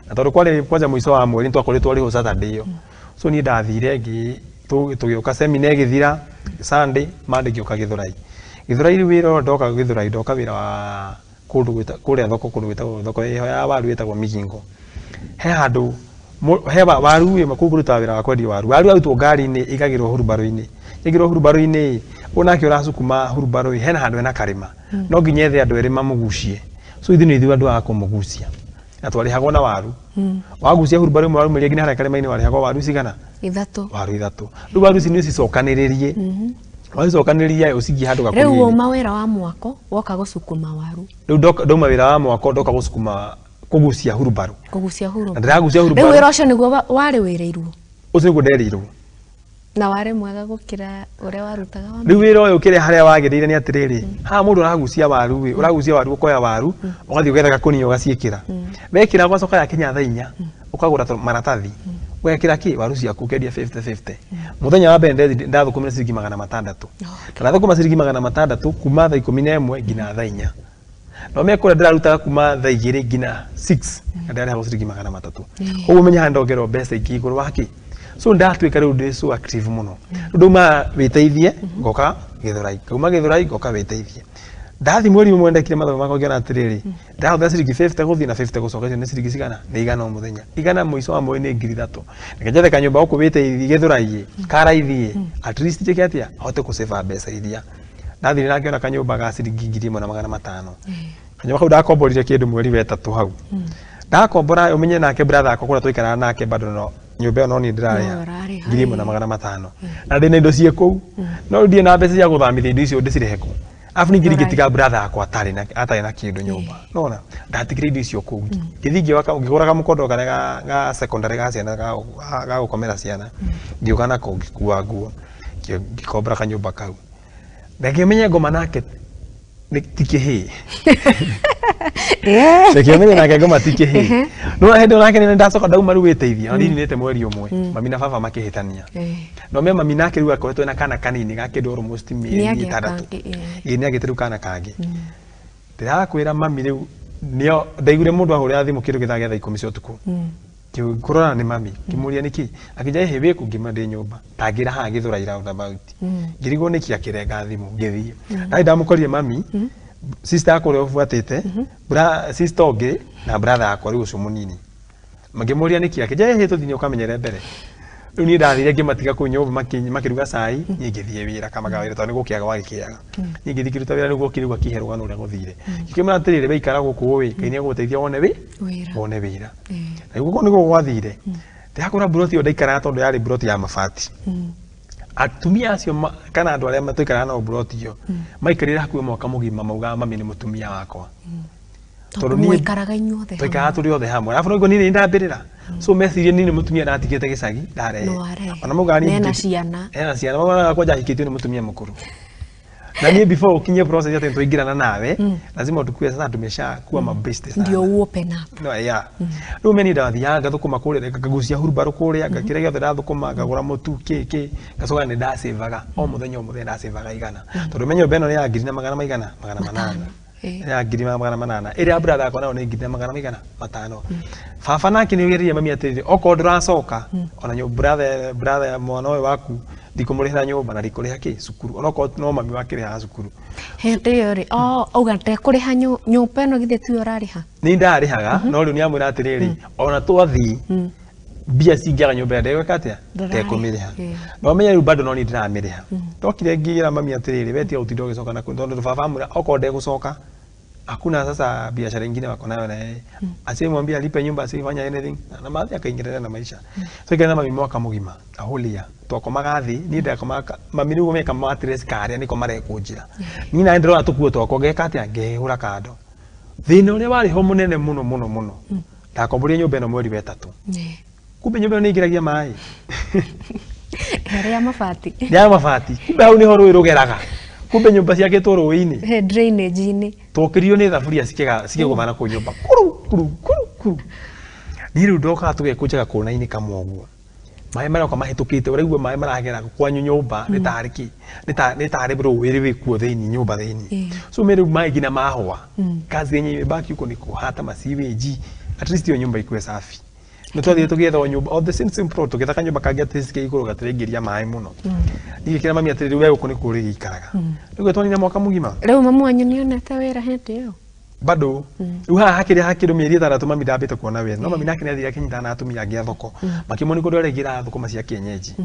Na tondũ kwarĩ kwanja mũico wa mweri twakoretwo rĩho Saturday ĩyo. So niĩ ndathire tũgĩũka seminar ĩgĩthira Sunday, Monday ngĩũka Gĩthũrai. Gĩthũrai rĩu wĩra ndoka Gĩthũrai ndoka wĩra wa kũrĩa thoko kũndũ gwĩtagwo thoko ya waru wĩtagwo Migingo. He handũ he waru makũruta wĩra wa kwendia waru. Waru arutwo ngari-inĩ igagĩrwo hurumbarũ-inĩ. Igagĩrwo hurumbarũ-inĩ onake ũracukuma hurumbarũ hena handũ hena karĩma. No nginya ethe andũ erĩ mamũgucie. So ithuĩ nĩ ithuĩ andũ a kũmũgucia. Na twarĩhagwo na waru. Wagucia hurumbarũ ĩmwe waru mĩrĩa nginya harĩa karĩma-inĩ warĩhagwo waru cigana?
3.
Waru 3. Rĩu waru ici nĩ cicokanĩrĩrie. Wacokanĩrĩria ũcigie handũ gakũrĩa.
Rĩu uma wĩra wa mwako woka gũcukuma waru.
Rĩu ndauma wĩra wa mwako ndoka gũcukuma kũgucia hurumbarũ.
Kũgucia hurumbarũ.
Ndĩragucia hurumbarũ.
Rĩu wĩra ũcio nĩguo warĩ wĩrĩirwo?
Ũcio nĩguo nderirwo.
Na warĩ mwega gũkĩra ũrĩa warutaga wa?
Rĩu wĩra ũyũ kĩrĩa harĩa wagĩrĩire nĩ atĩrĩrĩ, haha mũndũ aragucia waru ũragucia waru ũkoya waru ũgathiĩ ũgetha gakũnia ũgaciĩkĩra. Wekĩra gwacoka yakinya thaa 4 ũkagũra maratathi. Wekĩra kĩ waru ciaku ũkendia 50-50. Mũthenya wa mbere ndathũkũmĩra ciringi 600. Kana thũkũma ciringi 600 kuma thaa 11 nginya thaa 4. No mekũrĩa ndĩrarutaga kuma thaa 2 nginya 6 na ndĩrarĩhagwo ciringi 300. Ũguo menya ndongerwo mbeca ingĩ igũrũ wake. So ndatuĩka rĩu ndĩ so active mũno. Ndauma wĩteithie ngoka Gĩthũrai. Kauma Gĩthũrai ngoka wĩteithie. Ndathi mweri ũmwe ndekire mathomo makwa ngĩona atĩrĩrĩ, ndahũthĩra ciringi 50 gũthiĩ na 50 gũcoka icio nĩ ciringi cigana? Nĩ igana o mũthenya. Igana mũico wa mweri nĩ 3000. Nĩkenjete kanyũmba gũkũ wĩteithie Gĩthũrai karaithie. At least njĩke atĩa ahote gũsave mbeca iria. Ndathire na ngĩona kanyũmba ga ciringi 1500. Kanyũmba kau ndakomborire kĩndũ mweri wa 3 hau. Ndakombora ũmenye nake brother akwa kũrĩa twaikaraga nake bado no nyũmba no nĩ ndĩrarĩha 1500. Na ndĩ na indo ciĩ kũu. No ndĩ na mbeca cia gũthamithia indo icio ndĩcirehe kũ. Afu ningĩ ngĩtiga brother akwa atarĩ na kĩndũ nyũmba. Nona ndatigire indo icio kũu. Ngĩthiĩ ngĩgũra kamũkondo karĩa ga secondary ga ciana ga gũkomera ciana. Ngĩũka nako ngĩkua nguo. Ngĩkombora kanyũmba kau. Ndakĩmenya ngoma nake ti kĩhĩ. Ndakĩmenya nake ngoma ti kĩhĩ. No hĩndĩ nake nĩ ndacoka ndauma rĩu wĩteithia. Nĩ nĩte mweri ũmwe. Mami na baba makĩhĩtania. No me mami nake rĩu akoretwo na kana kanini gakĩndũ almost mĩeri 6. Nĩ agĩte rĩu kana kangĩ. Ndĩrakwĩra mami rĩu nĩo ndaigire mũndũ ahũrĩra thimũ kĩndũ gĩthaa gĩa thaa 10 cia ũtukũ. Kũrora nĩ mami. Ngĩmũria nĩkĩ? Akĩnjĩra hĩ wĩkũ? Ngĩma ndĩ nyũmba. Tangĩra haha Gĩthũrai roundabout. Ngĩrigwo nĩkĩ akĩrenga thimũ ngĩthiĩ. Ndaĩ ndamũkorire mami sister akwa ũrĩa ũbuatĩte, sister ũngĩ na brother akwa rĩu ũcio mũnini. Ngĩmũria nĩkĩ? Akĩnjĩra hĩ tũthiĩ ũkamenyere mbere. Rĩu niĩ ndathire ngĩmatiga kũu nyũmba makĩruga cai, niĩ ngĩthiĩ wĩra kamaga wĩra tondũ nĩ gũkĩaga gwagĩkĩaga. Niĩ ngĩthiĩ ngĩruta wĩra nĩguo kĩrĩu akĩhe rũgano ũrĩa gũthire. Ngĩkĩmera atĩrĩrĩ waikara gũkũ ũĩ, Ngai nĩegũgũteithia wone wĩra. Na gũkũ nĩguo gwathire. Ndĩrakora buroti ĩyo ndaikaraga tondũ yarĩ buroti ya mabati. Atumia acio kana andũ arĩa matũikaraga nao buroti ĩyo maikarire hakuhĩ mwaka mũgima maugaga mami nĩ mũtumia wakwa.
Tondũ niĩ ikaraga inyuothe.
Tũikaraga tũrĩ othe hamwe. Arabu nĩguo niĩ ndambĩrĩra. So mecirie niĩ nĩ mũtumia ndatigĩte gĩcagi ndarehe. Ona maugaga niĩ
ena ciana.
Ena ciana. Maugaga kwanja ahikĩtio nĩ mũtumia mũkũrũ. Na niye before ukinye process yote tuingirana nawe, lazima tukue sasa tumeshakuwa mabest sana.
Ndio open up.
No ya. Rĩu meni ndathiaga ngathũkũma kũrĩa ngagucia hurubaru kũrĩa ngakĩrĩa gĩothe ndathũkũma ngagũra mũtu kĩkĩ ngacoka nĩ ndacevaga o mũthenya ndacevaga igana. Tondũ menyo beno nĩ ya ngiri na magana maigana magana manana. Ya ngiri na magana manana. Ĩrĩa brother akwa nayo nĩ ngiri na magana maigana matano. Baba nake nĩ ũgereire mami atĩrĩrĩ okorwo ndũracoka ona nyo brother mwana ũyũ waku ndikumurĩhĩra nyũmba na ndikũrĩha kĩ cukuru onokorwo no mami wakĩrĩha cukuru.
Hĩndĩ ĩyo rĩ auga ndekũrĩha nyũmba ĩno githĩ ti ũrarĩha? Nĩ
ndarĩhaga no rĩu nĩ amwĩra atĩrĩrĩ ona twathiĩ mbia cingĩaga nyũmba ya ndegwĩka atĩa ndekũmĩrĩha. No menye rĩu bado no niĩ ndĩramĩrĩha. Ndokire ngĩra mami atĩrĩrĩ we tiga gũtinda ũgĩcoka na tondũ baba amwĩra okorwo ndegũcoka hakuna sasa biashara nyingine wako nayo na yeye. Asimwambia alipe nyumba asifanya anything na maadhi akaingilia na maisha. So ikaenda mami mwaka mugima aholia twakomaga thi ni ndakomaga mami ni gumeka matres karia niko mare kujira. Ni na ndero atukuo twako geka atia ngehura kado. Thina uria wari ho munene muno. Ndakomboria nyumba eno mweri wetatu. Kumbe nyumba eno ingiragia mai.
Ya mabati.
Ya mabati. Kumbe hau ni ho rũĩ rũgeraga. Kumbe nyumba ciake tũrũĩ-inĩ
drainage-inĩ
tũkĩrio nĩ thaburia cikĩgũthana kũ nyumba kuru. Niĩ rĩu ndokaga tũgekũnjaga kũna-inĩ kamwe ũguo maĩ maroka mahĩtũkĩte ũraigua maĩ maragera kwanyu nyũmba nĩ tarĩ rũĩ rwĩ kuo thĩinĩ nyũmba thĩinĩ. So mimi rĩu maĩ nginya mahũa kazi yenye imebaki huko ni kuhata masiweji at least hiyo nyumba ikuwe safi. Nitwathie tugetha nyumba of the same pro tugetha kanyumba kangĩ at least igũrũ gatirengeria maĩ mũno. Ndigĩkĩra mami atĩrĩrĩ we gũkũ nĩ kũrĩ gĩikaraga. Rĩu twanina mwaka mũgima.
Rĩu mamu wanyu nĩonete wĩra hĩndĩ ĩyo?
Bado rĩu haha hakĩrĩ mĩeri 6 mami ndambĩte kuona wĩra no mami nake nĩathire akĩnyitana na atumia angĩ a thoko makĩmoni kũrĩa arĩgĩra thũkũma cia kienyeji.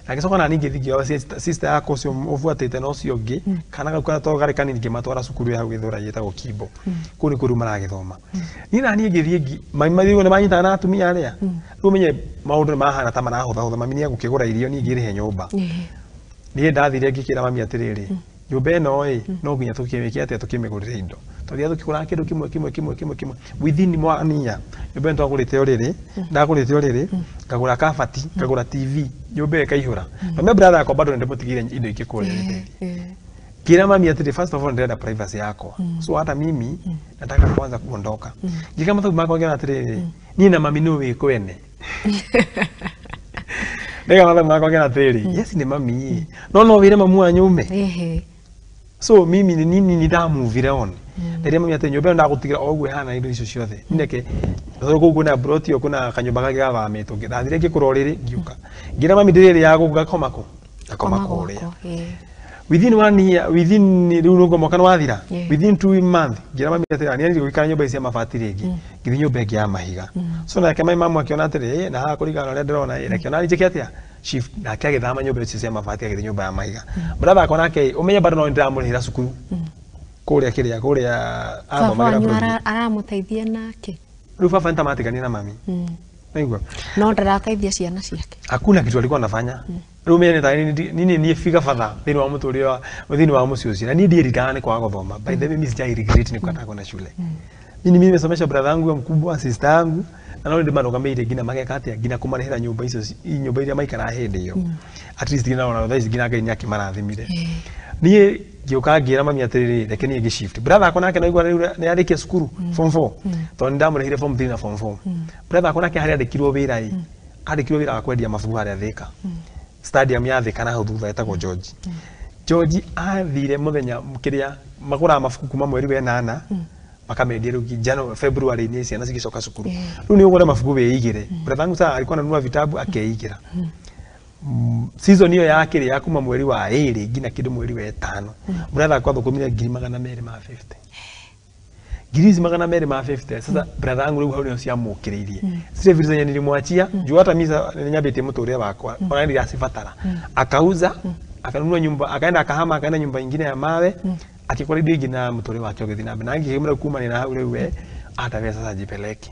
Agĩcoka na ningĩ thigio sister yako ũcio ũbuatĩte na ũcio ũngĩ kana gakũra to garĩ kanini ngĩmatwara cukuru ya gwĩthũra yetagwo Kimbo. Kũu nĩ kũrĩa maragĩthoma. Niĩ na niĩ ngĩthiĩ mami mathiĩ nĩ manyitana na atumia arĩa. Rĩu menye maũndũ mahana ta marahũthahũtha mami nĩ agũkĩgũra irio niĩ ngĩrĩhe nyũmba. Niĩ ndathire ngĩkĩra mami atĩrĩrĩ nyũmba ĩno no nginya tũkĩmĩke atĩa tũkĩmĩgũrĩre indo. Tondũ thũkĩgũra kĩndũ kĩmwe within mwanya nyũmba ĩno twagũrĩte ũrĩrĩ ndagũrĩte ũrĩrĩ ngagũra kabati ngagũra TV nyũmba ĩkaihũra. Mami brother akwa bado ndĩmũtigire indo ingĩ kũrĩa thĩinĩ. Kila mami atĩrĩ first of all ndĩrenda privacy yakwa. So hata mimi nataka kwanza kuondoka. Jika mathabu makwa ngĩona atĩrĩrĩ niĩ na mami no wĩkwene. Ndega mathabu makwa ngĩona atĩrĩrĩ yes nĩ mami no wĩre mamu wa nyume. So mimi ni nini nidamuvire on. Rĩrĩa mami atĩ nyũmba ĩno ndagũtigĩra o ũguo hana indo icio ciothe. Nineke gũkũ kuna broti kuna kanyũmba kangĩ gathamĩtwo ngĩthathire ngĩkũra ũrĩrĩ ngĩũka. Ngira mami ndĩrĩ ya gũgakoma kũrĩa. Within 1 year within rĩu nũguo mwaka nĩ wathira within 2 months ngira mami atĩ niĩ gũikara nyũmba ici cia mabati rĩngĩ ngĩthiĩ nyũmba ĩngĩ ya mahiga. So nake mamu akĩona atĩrĩ na haha kũringana ũrĩa ndĩrona akĩona njĩke atĩa shift nake agĩthama nyũmba ici cia mabati agĩthiĩ nyũmba ya mahiga. Brother akwa nake ũmenye bado no ndĩramũrĩhĩra cukuru kũrĩa athomagira
baba aramũteithia nake.
Rĩu baba nĩtamatigania na mami. Naigua
no ndarateithia ciana ciake.
Hakuna kitu alikuwa anafanya. Rĩu mimi niĩ figa father thĩinĩ wa mũtũrĩre thĩinĩ wa mũciĩ ũcio na niĩ ndiririkana nĩ kwaga gũthoma. By the way mimi sijai regret nĩ kwenda kwenda shule. Mimi nimesomesha brother yangu mkubwa sister yangu na no ndĩmarũgamĩire nginya mageka atĩa nginya kũmarĩhĩra nyũmba icio nyũmba iria maikara hĩndĩ ĩyo. At least nginya ona thaa nginya Ngai nĩakĩmarathimire. Niĩ ngĩũka ngĩra mami atĩrĩrĩ reke niĩ ngĩ-shift. Brother akwa nake naigua nĩ arĩkia cukuru form 4 tondũ ndamũrĩhire form 3 na form 4. Brother akwa nake harĩa andĩkirwo wĩra andĩkirwo wĩra wa kwendia mabuku harĩa Thĩka. Stadium ya Thĩka na hau thutha etagwo George. George athire mũthenya kĩrĩa magũraga mabuku kuma mweri wa 8 makamendia rĩu February-inĩ ciana cigĩcoka cukuru. Rĩu nĩ ũgũre mabuku wĩigĩre. Brother wangu sasa alikuwa ananunua vitabu akeigĩra. Season hiyo yake ya kuma mweri wa 2 nginya kĩndũ mweri wa 5. Brother akwa thũkũmire 250. Ngirizi 250. Sasa brother wangu rĩu hau nĩo ciamũkĩrĩirie. Sire vile zenye nilimwachia juu hata mimi nĩnyambĩtie mũtũrĩre wakwa. Ona ndio asibatara. Akauza akanunua nyumba akaenda akahama akaenda nyumba nyingine ya mawe. Akikora indo ingĩ na mũtũrĩre wake ũgĩthiĩ na mbere. Na ngĩmũra kuma na hau rĩu atawe sasa jipeleke.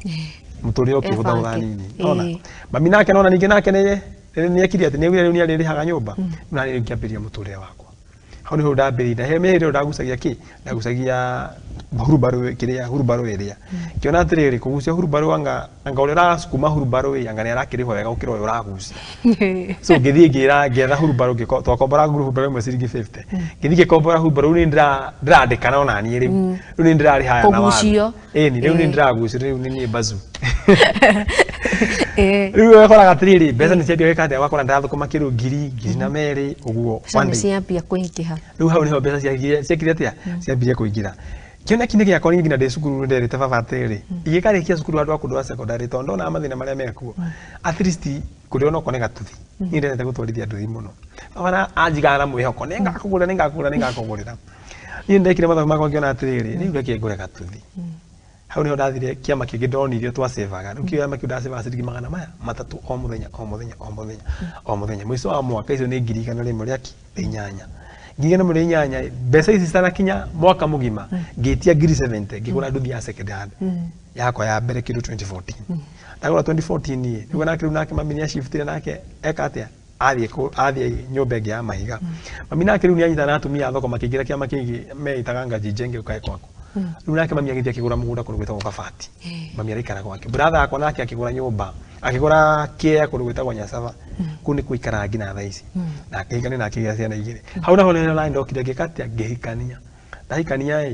Mũtũrĩre ũkĩhũtha nini. Ona mami nake ningĩ nake nĩ akiri atĩ nĩagire rĩu nĩ arĩrĩhaga nyũmba na nĩ ngĩambĩria mũtũrĩre wakwa. hau niho ndambĩrĩire he mĩhĩrĩga ndagucagia kĩ ndagucagia hurubaru kĩrĩa hurubaru ĩrĩa kĩona atĩrĩrĩ kũgucia hurubaru anga ũrĩa ũrasukuma hurubaru anga nĩ arakĩrĩho wega gũkĩra ũrĩa ũragucia so ngĩthiĩ ngĩetha hurubaru twakombora hurubaru ĩmwe ciringi 50 ngĩthiĩ ngĩkombora hurubaru rĩu nĩ ndĩrandĩkana ona niĩ rĩu nĩ ndĩrarĩ haya na
kũgucio
ĩni rĩu nĩ ndĩragucio rĩu nĩ bazu rĩu ũkoraga atĩrĩrĩ mbeca nĩ ciambia gwĩka atĩa wakora ndĩrathũkũma kĩndũ ngiri na merĩ ũguo
ciambia kũingĩha
rĩu hau nĩho mbeca ciakire atĩa ciambirie kũingĩra kĩoneki nĩ gĩakwa nginya ndĩ cukuru nderĩte baba atĩrĩrĩ ingĩkarĩkia cukuru andũ a kũndũ wa secondary tondũ ndona mathĩna marĩa mekuo at least kũrĩ ona ũkone gatuthi niĩ ndendete gũtwarithia nduthi mũno baba anjigaga na mwĩhoko nĩ ngakũgũrĩra niĩ ndekire mathabu makwa ngĩona atĩrĩrĩ rĩu reke ngũre gatuthi hau nĩho ndathire kĩama kĩngĩ ndonirio twacebaga rĩu kĩama kĩu ndacebaga ciringi magana maya matatũ o mũthenya mũico wa mwaka icio nĩ 100 rĩa 8 ngigana muri nyanya mbeca ici citanakinya mwaka mugima ngitia 70 ngigura nduthi ya secondary yakwa ya mbere kindu 2014 ndagura 2014 ni niguo nake mami ni shiftire nake eka atia athie nyumba ĩngĩ ya mahiga mami nake rĩu nĩ anyita na atumia thoko makĩingira kĩama kĩngĩ meitaga ngaji njenge ukae kwako rĩu nake mami agĩthie akĩgũra mũgũnda kũndũ gwĩtagwo Kabati mami araikara gwake brother akwa nake akĩgũra nyũmba akĩgũra kĩea kũndũ gwĩtagwo Nyasaba kũu nĩ kũikara nginya thaa ici na akĩhikania na akĩgĩa ciana igĩrĩ hau naho nĩ line ndokire ngĩkatia ngĩhikania ndahikania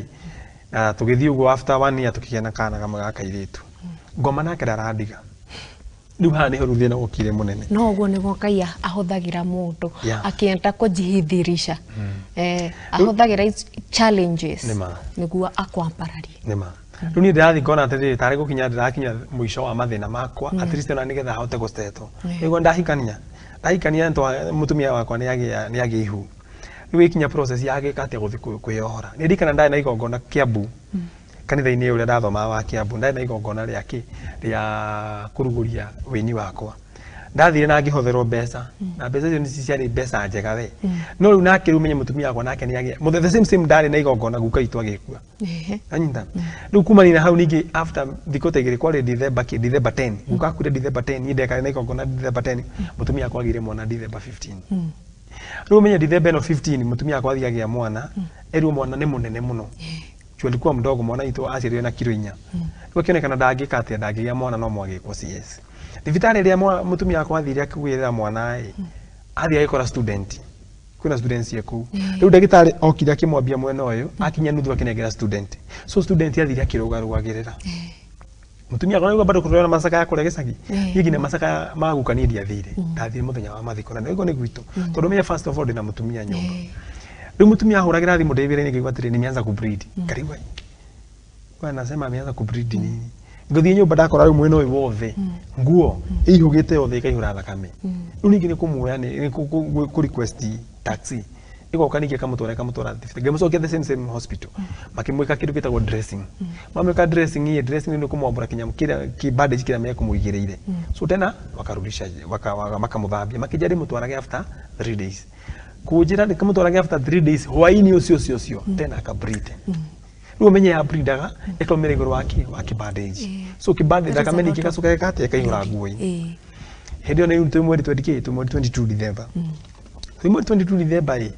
na tũgĩthiĩ ũguo after 1 year tũkĩgĩa na kana kama ga kairĩtu ngoma nake ndarandiga rĩu haha nĩho rũthĩ na gũkire mũnene
no ũguo nĩguo Ngai ahũthagĩra mũndũ akĩenda kũjihithirisha ahũthagĩra challenges nĩguo akwambararie
nĩma rĩu niĩ ndĩrathiĩ ngona atĩrĩrĩ tarĩ gũkinya ndĩrakinya mũico wa mathĩna makwa at least ona nĩgetha ahote gũstetwo nĩguo ndahikania mũtumia wakwa nĩ agĩa ihu rĩu ikinya process ya gĩka atĩa gũthiĩ kwĩyohora nĩ ndikana ndarĩ na igongona Kiambu kanitha-inĩ ũrĩa ndathomaga wa Kiambu ndarĩ na igongona rĩa kũrugũria wĩini wakwa ndathire na ngĩhotherwo mbeca na mbeca icio nĩ ciarĩ mbeca njega we no rĩu nake rĩu menye mũtumia wakwa nake nĩ agĩa the same ndarĩ na igongona guka itũ agĩkua anyita rĩu kumanina hau ningĩ after thikũ ta igĩrĩ kwarĩ December 10 guka akuire December 10 niĩ ndekarĩ na igongona December 10 mũtumia wakwa agĩire mwana December 15 rĩu menye December 15 mũtumia wakwa athiĩ agĩa mwana erwo mwana nĩ mũnene mũno alikuwa mdogo mwana itu aciarirwo na kilo 4 rĩu akĩonekana ndangĩka atĩa ndangĩgĩa mwana no mwagĩkwo CS thibitarĩ ĩrĩa mũtumia wakwa athire akĩgwĩrĩra mwana athie agĩkora student kwĩna students kũu rĩu ndagĩtarĩ okire akĩmwambia mwena ũyũ akinya nuthu akĩnengera student so student athire akĩrũgarũgagĩrĩra mũtumia wakwa nĩguo bado kũrora masaka ya kũrĩa gĩcagi nginya masaka magukania ndiathire ndathire mũthenya wa mathiko na nĩguo nĩ gwitũ tondũ mimi first of all ndĩna mũtumia nyũmba rĩu mũtumia ahũragĩra thimũ ndĩbĩrĩ-inĩ ngĩigua atĩrĩ nimeanza kubreed karibu anasema ameanza kubreed nini ngũthiĩ nyũmba ndakora rĩu mwena ũyũ wothe nguo ĩihũgĩte yothe ĩkaihũra thakame rĩu ningĩ nĩ kũmuoya nĩ kũ request taxi ĩgoka ningĩ kamũtwara thibitarĩ ngĩmũcokia the same hospital makĩmwĩka kĩndũ gĩtagwo dressing mamwĩka dressing nĩ kũmwambũra kĩnyamũ kĩrĩa bandage kĩrĩa mekũmũigĩrĩire so tena wakarudisha makamũthambia makĩnja ndĩmũtwarage after 3 days kujira nikamutwaraga after 3 days hwaini ucio tena akabreed rĩu menye ya breedaga ĩkaumĩra igũrũ wa kibandage so kibandage akameni kĩgacoka gĩkate ĩkaihũra nguo-inĩ hĩndĩ ĩyo nĩ mweri 22 December mweri 22 December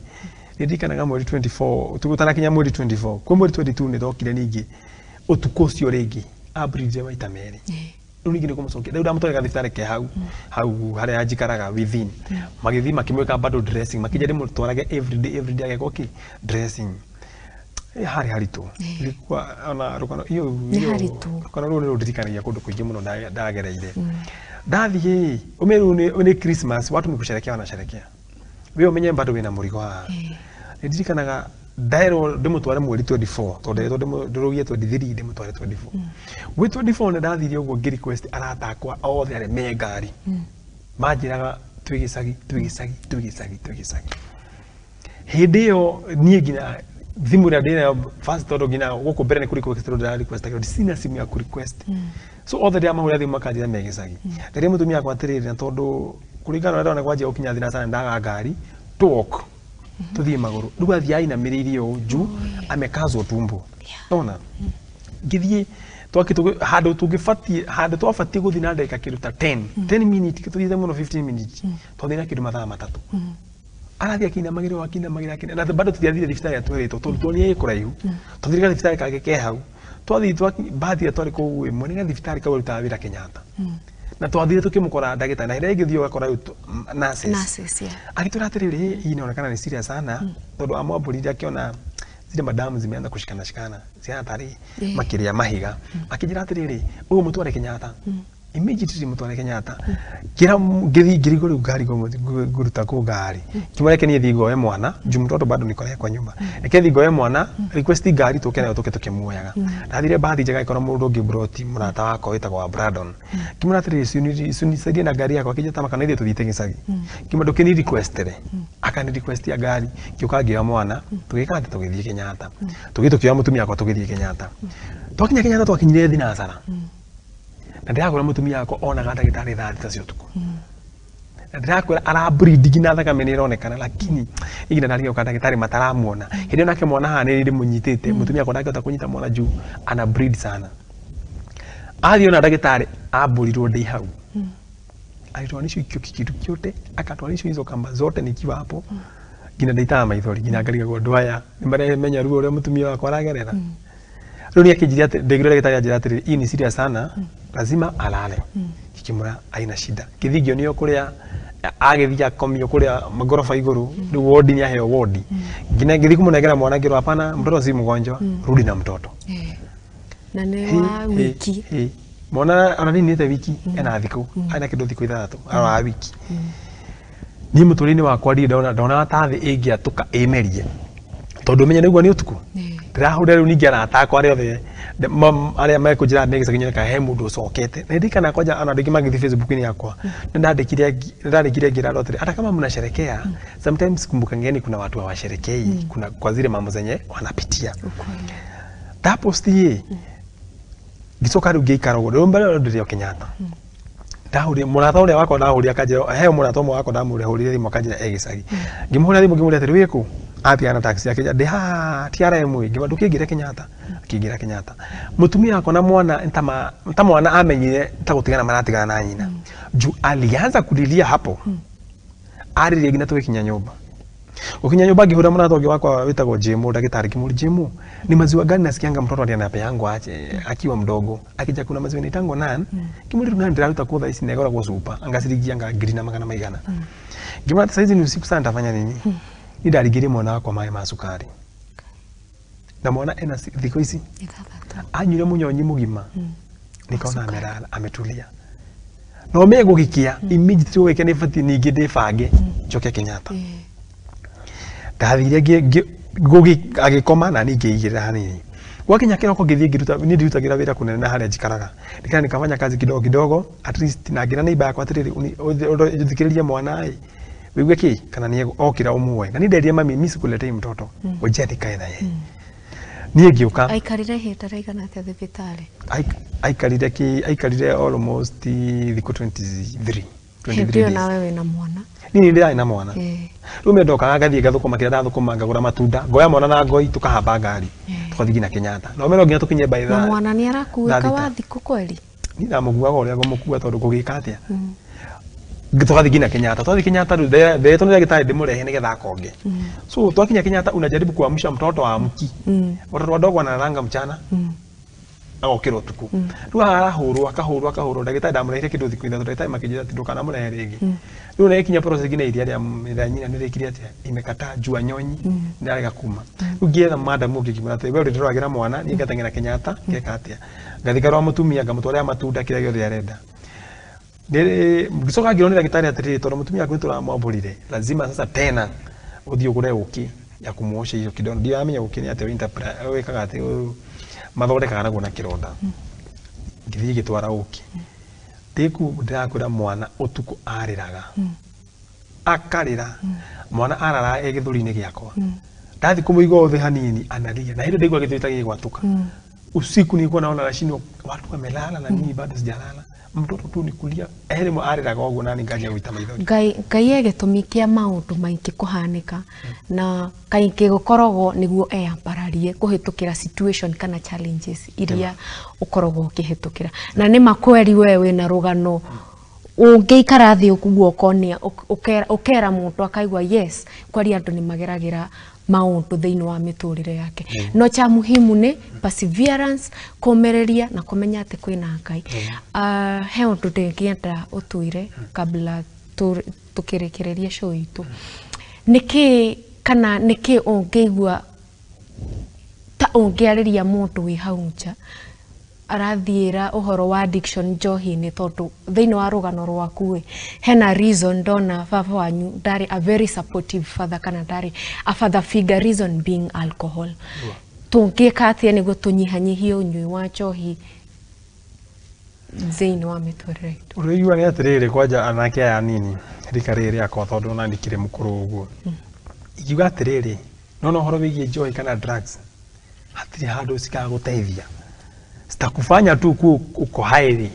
nĩndikanaga mweri 24 tũgũtanakinya mweri 24 kwa mweri 22 nĩthokire ningĩ ũtukũ ũcio rĩngĩ abreed maita merĩ rĩu ningĩ nĩkũmũcokia rĩu ndamũtwarĩra thibitarĩ ke hau harĩa njikaraga within magĩthiĩ makĩmwĩka bado dressing makĩnja ndĩmũtwarage everyday agekwo kĩ dressing harĩ haritũ ilikuwa ona rũgano rũgano rũu nĩ rũndirikanagia kũndũ kũingĩ mũno ndagereire ndathiĩ ũmeru nĩ Christmas watu ni kusherehekea wanasherehekea wewe umenye bado wĩna mũrigo haha nĩndirikanaga ndaĩrwo ndĩmũtware mweri 24 tondũ ndĩrũgie 23 ndĩmũtware 24 wĩ 24 nĩ ndathire ũguo ngĩ request arata akwa othe arĩa me ngari manjĩraga twĩ gĩcagi hĩndĩ ĩyo niĩ nginya thimũ ĩrĩa ndĩnayo first tondũ nginya gũkũ mbere nĩ kũ-request ndĩra request sina simu ya kũ-request so othe ndĩa mahũrĩra thimũ makanjĩra me gĩcagi rĩrĩa mũtumia akwa atĩrĩrĩ na tondũ kũringana na ndona kwanjia gũkinya thinacara ndaga ngari walk tuthiĩ magũrũ rĩu athiĩ ainamĩrĩirie ũũ juu amekazwo tumbo nona ngĩthiĩ handũ twabatiĩ gũthiĩ na ndagĩka kĩndũ ta 10 minutes tũthiĩte mũno 15 minutes twathiĩ na kĩndũ mathaa matatũ arathia kina magira na bado tutiathire thibitari atwerito tuoni kuraihu tuthirika thibitari kageke hau twathi bathi atwari ku imwe ni thibitari ka uruta wira Kenyatta na twathire tukimukora ndagita na ire ngithio gakora nurses agitwira atiriri hii inaonekana ni serious sana tondu amwamburiria akiona zile madamu zimeanza kushikana ziana tari makiria mahiga akijira atiriri uyu mutware Kenyatta immediately mutware Kenyatta kira ngiri gori gari guruta ku gari kimureke ni thigo ye mwana jumutoto bado nikore kwa nyumba eke thigo ye mwana request gari toke nayo toke tukimuoyaga ndathire bathi njega ikora mundu ngi broti murata wako witagwa Brandon kimuratire suni saidi na gari yako akija tama kana ithie tuthite gicagi kimadoke ni requestere akani request ya gari kiukangira mwana tugika ati tugithie Kenyatta tugitukia mutumia akwa tugithie Kenyatta twakinya Kenyatta twakinyire thinacara na ndirakwira mutumia yako onaga ndagitari thati cio tuku na ndirakwira ara breed na thakame ni ironekana lakini igina ndariga ukanda ndagitari mataramuona hindi nake mwana ha ni munyitite mutumia yako ndakota kunyita mwana juu ana breed sana athio na ndagitari aburirwo ndi hau aitwanisho ikio kikitu kyote akatwanisho hizo kamba zote nikiwa hapo gina ndaita maithori gina ngariga go ndwaya nimbare menya ruo ria mutumia wako aragerera Runi akijiria ndegiro ndagitari ajira atiri hii ni serious sana lazima alale kikimura aina shida kithigio niyo kuria agithia komio kuria magorofa iguru ni ward ni aheo ward ngina ngithi kumunegera mwana ngiro hapana mtoto si mgonjwa rudi na mtoto
na ni wa wiki
mwana ana nini te wiki ena thiku aina kido thiku ithatu ara wiki ni muturini wakwa ndi ndona tathi ingia tuka emerie tondu menya niguo ni utuku ndirahuda riu ningi aratako ari othe aria mekujira ndege sakinyira ka he mundu ucokete na ndikana kwaja ana ndiki magithi Facebook ni yakwa ndandikire ngira rotri hata kama mnasherekea sometimes kumbuka ngeni kuna watu hawasherekei kuna kwa zile mambo zenye wanapitia tapo stie gisoka ru geikaro ro mbele ndio Kenyatta ndahuri murata uria wako ndahuri akaje he murata wako ndamuri hurire mwakajira egisagi ngimuhura thimu ngimuri atiri wiku api ana taxi yake de ha tiara mwe ngima dukigire Kenyatta akigira Kenyatta mutumia yako na mwana ntamwana amenyire ntagutigana maratigana na nyina ju alianza kulilia hapo ari gina tuwe kinya nyumba ukinya nyumba ngihura mwana toge wako witagwo Jemu ndagitari kimuri Jemu ni maziwa gani nasikianga mtoto alianape yangu ache akiwa mdogo akija kuna maziwa nitango nan kimuri runan ndiraruta kutha isi negora kwa super angasirigia nga green magana maigana ngima saizi ni usiku sana tafanya nini ndarigire mwana wako mai masukari na mwana ena thiko ici anyure munyonyi mugima nikaona amerala ametulia no megugikia immediately weke ni fati ningi ndibange njoke Kenyatta ndathire gugi agikoma na ningiigirira hanini gwakinya kiroko ngithie ngiruta ni ndirutagira wira kunene na haria njikaraga ndikana nikafanya kazi kidogo at least na ngira neiba yakwa atiriri uthikiririe mwana ai wigue ki kana ni okira umwe na ni nderie mami misi kuletei mtoto ujeti kaitha ye ni ngiuka
aikarire hitara igana atia thibitari
aikarire almost thiku 23
ndio na wewe na mwana
nini ndira ina mwana rume ndoka ngathie gathukuma kira ndathukuma ngagura matunda ngoya mwana na ngoi tukahamba ngari tukathigi na Kenyatta no mero nginya tukinye by
na mwana ni arakuuka wa thiku kweli
ni na muguaga uria gomukua tondu kugika atia tukathigi na Kenyatta twathi Kenyatta ndio tondu ndagitari ndimurehe nigetha akonge so twakinya Kenyatta unajaribu kuamsha mtoto wa amki watoto wadogo wanalanga mchana agokirwo tuku riu arahurwo akahurwo ndagitari ndamurehire kindu thiku ithatũ ndagitari makijira tindu kana murehe ringi riu na ikinya process ngine iria ya nyina ni rikiri atia imekata jua nyonyi ndarega kuma riu ngietha madam ukikimura ati we ndiragira mwana ni ngatengera Kenyatta ngeka atia ngathikarwa mutumia ngamutwara matunda kira giothe arenda ngicoka ngirwo ni ndagitari atiri tondu mutumia kwitura mwamburire lazima sasa tena uthio gure uki ya kumuosha hiyo kidogo ndio amenya uki ni ati wikaga ati mathondekaga naguo na kironda ngithii gitwara uki tiku ndirakwira mwana utuku ariraga akarira mwana arara egithuri-ini giakwa ndathi kumuigwa othe hanini analia na hilo ndigwa githita gigwatuka usiku nilikuwa naona rashini watu wamelala na mimi bado sijalala mtoto tu nikulia elimu ariraga oguo nani ngaja gwita maithori
ngai egitumikia maundu maingi kuhanika na kaingi gukoragwo niguo eyambararie kuhitukira situation kana challenges iria ukoragwo ukihitukira na ni makweri wewe na rugano ungeikara thi ukuguo konia ukera muntu akaigwa yes kwari andu ni mageragira maundu thiini wa miturire yake no cha muhimu ni perseverance komereria na kumenya ati kwina Ngai he undu ndingienda utuire kabla tukirekereria show itu niki kana niki ungeigwa ta ungeariria mundu wi hau nja arathiira uhoro wa addiction njohi ni tondu thiini wa rugano rwaku hena reason ndona baba wanyu ndari a very supportive father kana ndari a father figure, reason being alcohol tungika atia niguo tunyihanyihie unyui wa njohi thiini wa miturire
uriigua ni atiriri kwanja anake aya nini rika riri akwa tondu nandikire mukuru uguo ikiuga atiriri nona uhoro wigie njohi kana drugs hatiri handu cikaguteithia sitakufanya tu uko hairi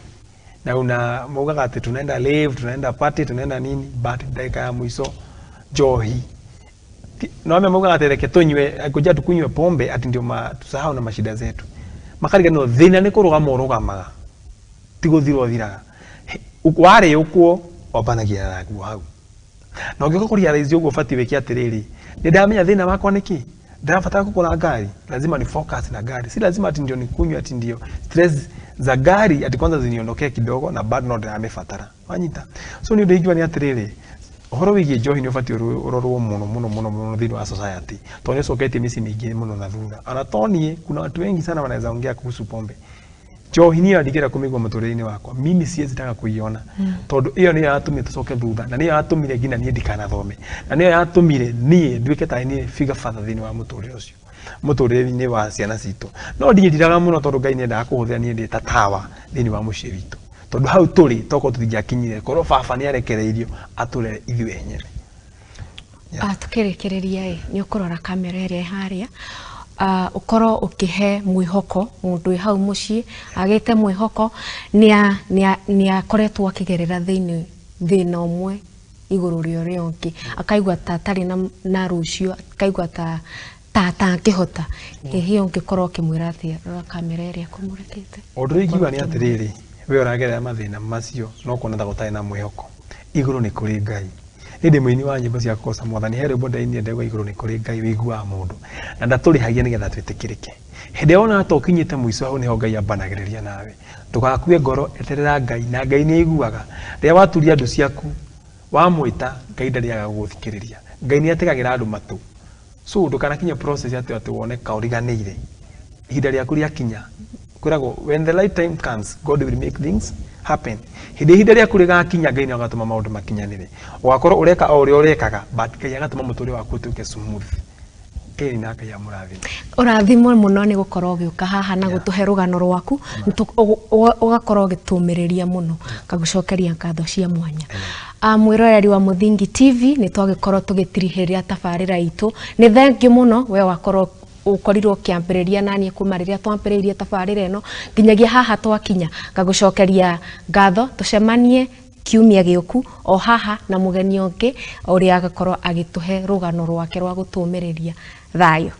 na una mugaga ati tunaenda live tunaenda party tunaenda nini but dakika ya mwisho njohi no ame mugaga ati reke tunywe kuja tukunywe pombe ati ndio tusahau na mashida zetu makariga no thina ni kurugama urugamaga tiguthirwo thiraga wari ukuo wabanagia naguo hau na ungiko kuria realize uguo fati wiki atiriri ndamenya thina wakwa niki ndafataka kukula gari lazima ni focus na gari si lazima ati ndio nikunywe ati ndio stress za gari ati kwanza ziniondokee kidogo na bad note amefatara wanyita so ni ndio ni atiriri horo wigie njohi ni ufati urorwo muno thini wa society tonyo soketi misi mingi muno na thutha anatonie kuna watu wengi sana wanaweza ongea kuhusu pombe njohi ni andikira kumigwa muturire-ini wakwa mimi siwezi taka kuiona tondu iyo ni yatumire tucoke thutha na ni yatumire ngina nie ndikana thome na ni yatumire nie nduike ta ni figure father thini wa muturire ucio muturire-ini wa ciana citu no ndiraga muno tondu Ngai ni endaga kuhuthia nie ndi tatawa thini wa mucii witu tondu hau turi toko tutingiakinyire korwo baba ni arekereirio aturere ithuĩ enyene
tukirekereria ni ukurora kamera iria haria ukoro ukihe mwihoko mundu hau mucii agite mwihoko ni akoretwo akigerera thina umwe iguru rio riongi akaigwa ta tari na rucio akaigwa ta ngihota hiyo ngikorwo kimwira atia rora kamera iria kumurekete
undu ingiuga ni atiriri we uragerera mathina macio no kuona ta gutari na mwihoko iguru ni kuri Ngai ndi muini wa nyimbo cia kosa mwathani here bodaini ndegwa iguru ni kuri Ngai wiguaga mundu na ndaturihagia nigetha twitikirike hindi ona atokinyite mwiso hau niho Ngai ambanagiriria nawe ndugakue ngoro eterera Ngai na Ngai ni iguaga ria waturia andu ciaku wamwita Ngai ndariaga guthikiriria Ngai ni ategagira andu matu so ndukanakinya process ati wone kauriganire ihinda riaku riakinya kwirago when the right time comes God will make things happen ihinda riaku rigakinya Ngai ni agatuma maundu makinyanire wakorwo ureka o uri urekaga but Ngai agatuma muturire waku utuke smooth Ngai na Ngai amurathime
urathimwo muno ni gukorwo ugiuka haha na gutuhe rugano rwaku ugakorwo gitumiriria muno kagucokeria ngatho cia mwanya mwiroreri wa Muthingi TV ni twagikorwo tugitirihiria tabarira itu ni thengiu muno we wakorwo ukorirwo kiambiriria nani kuma riria twampiririe tabarira eno nginyagia haha twakinya ngagucokeria ngatho tucemanie kiumia giuku o haha na mugeni ungi uria agakorwo agituhe rugano rwake rwa gutumiriria thayo.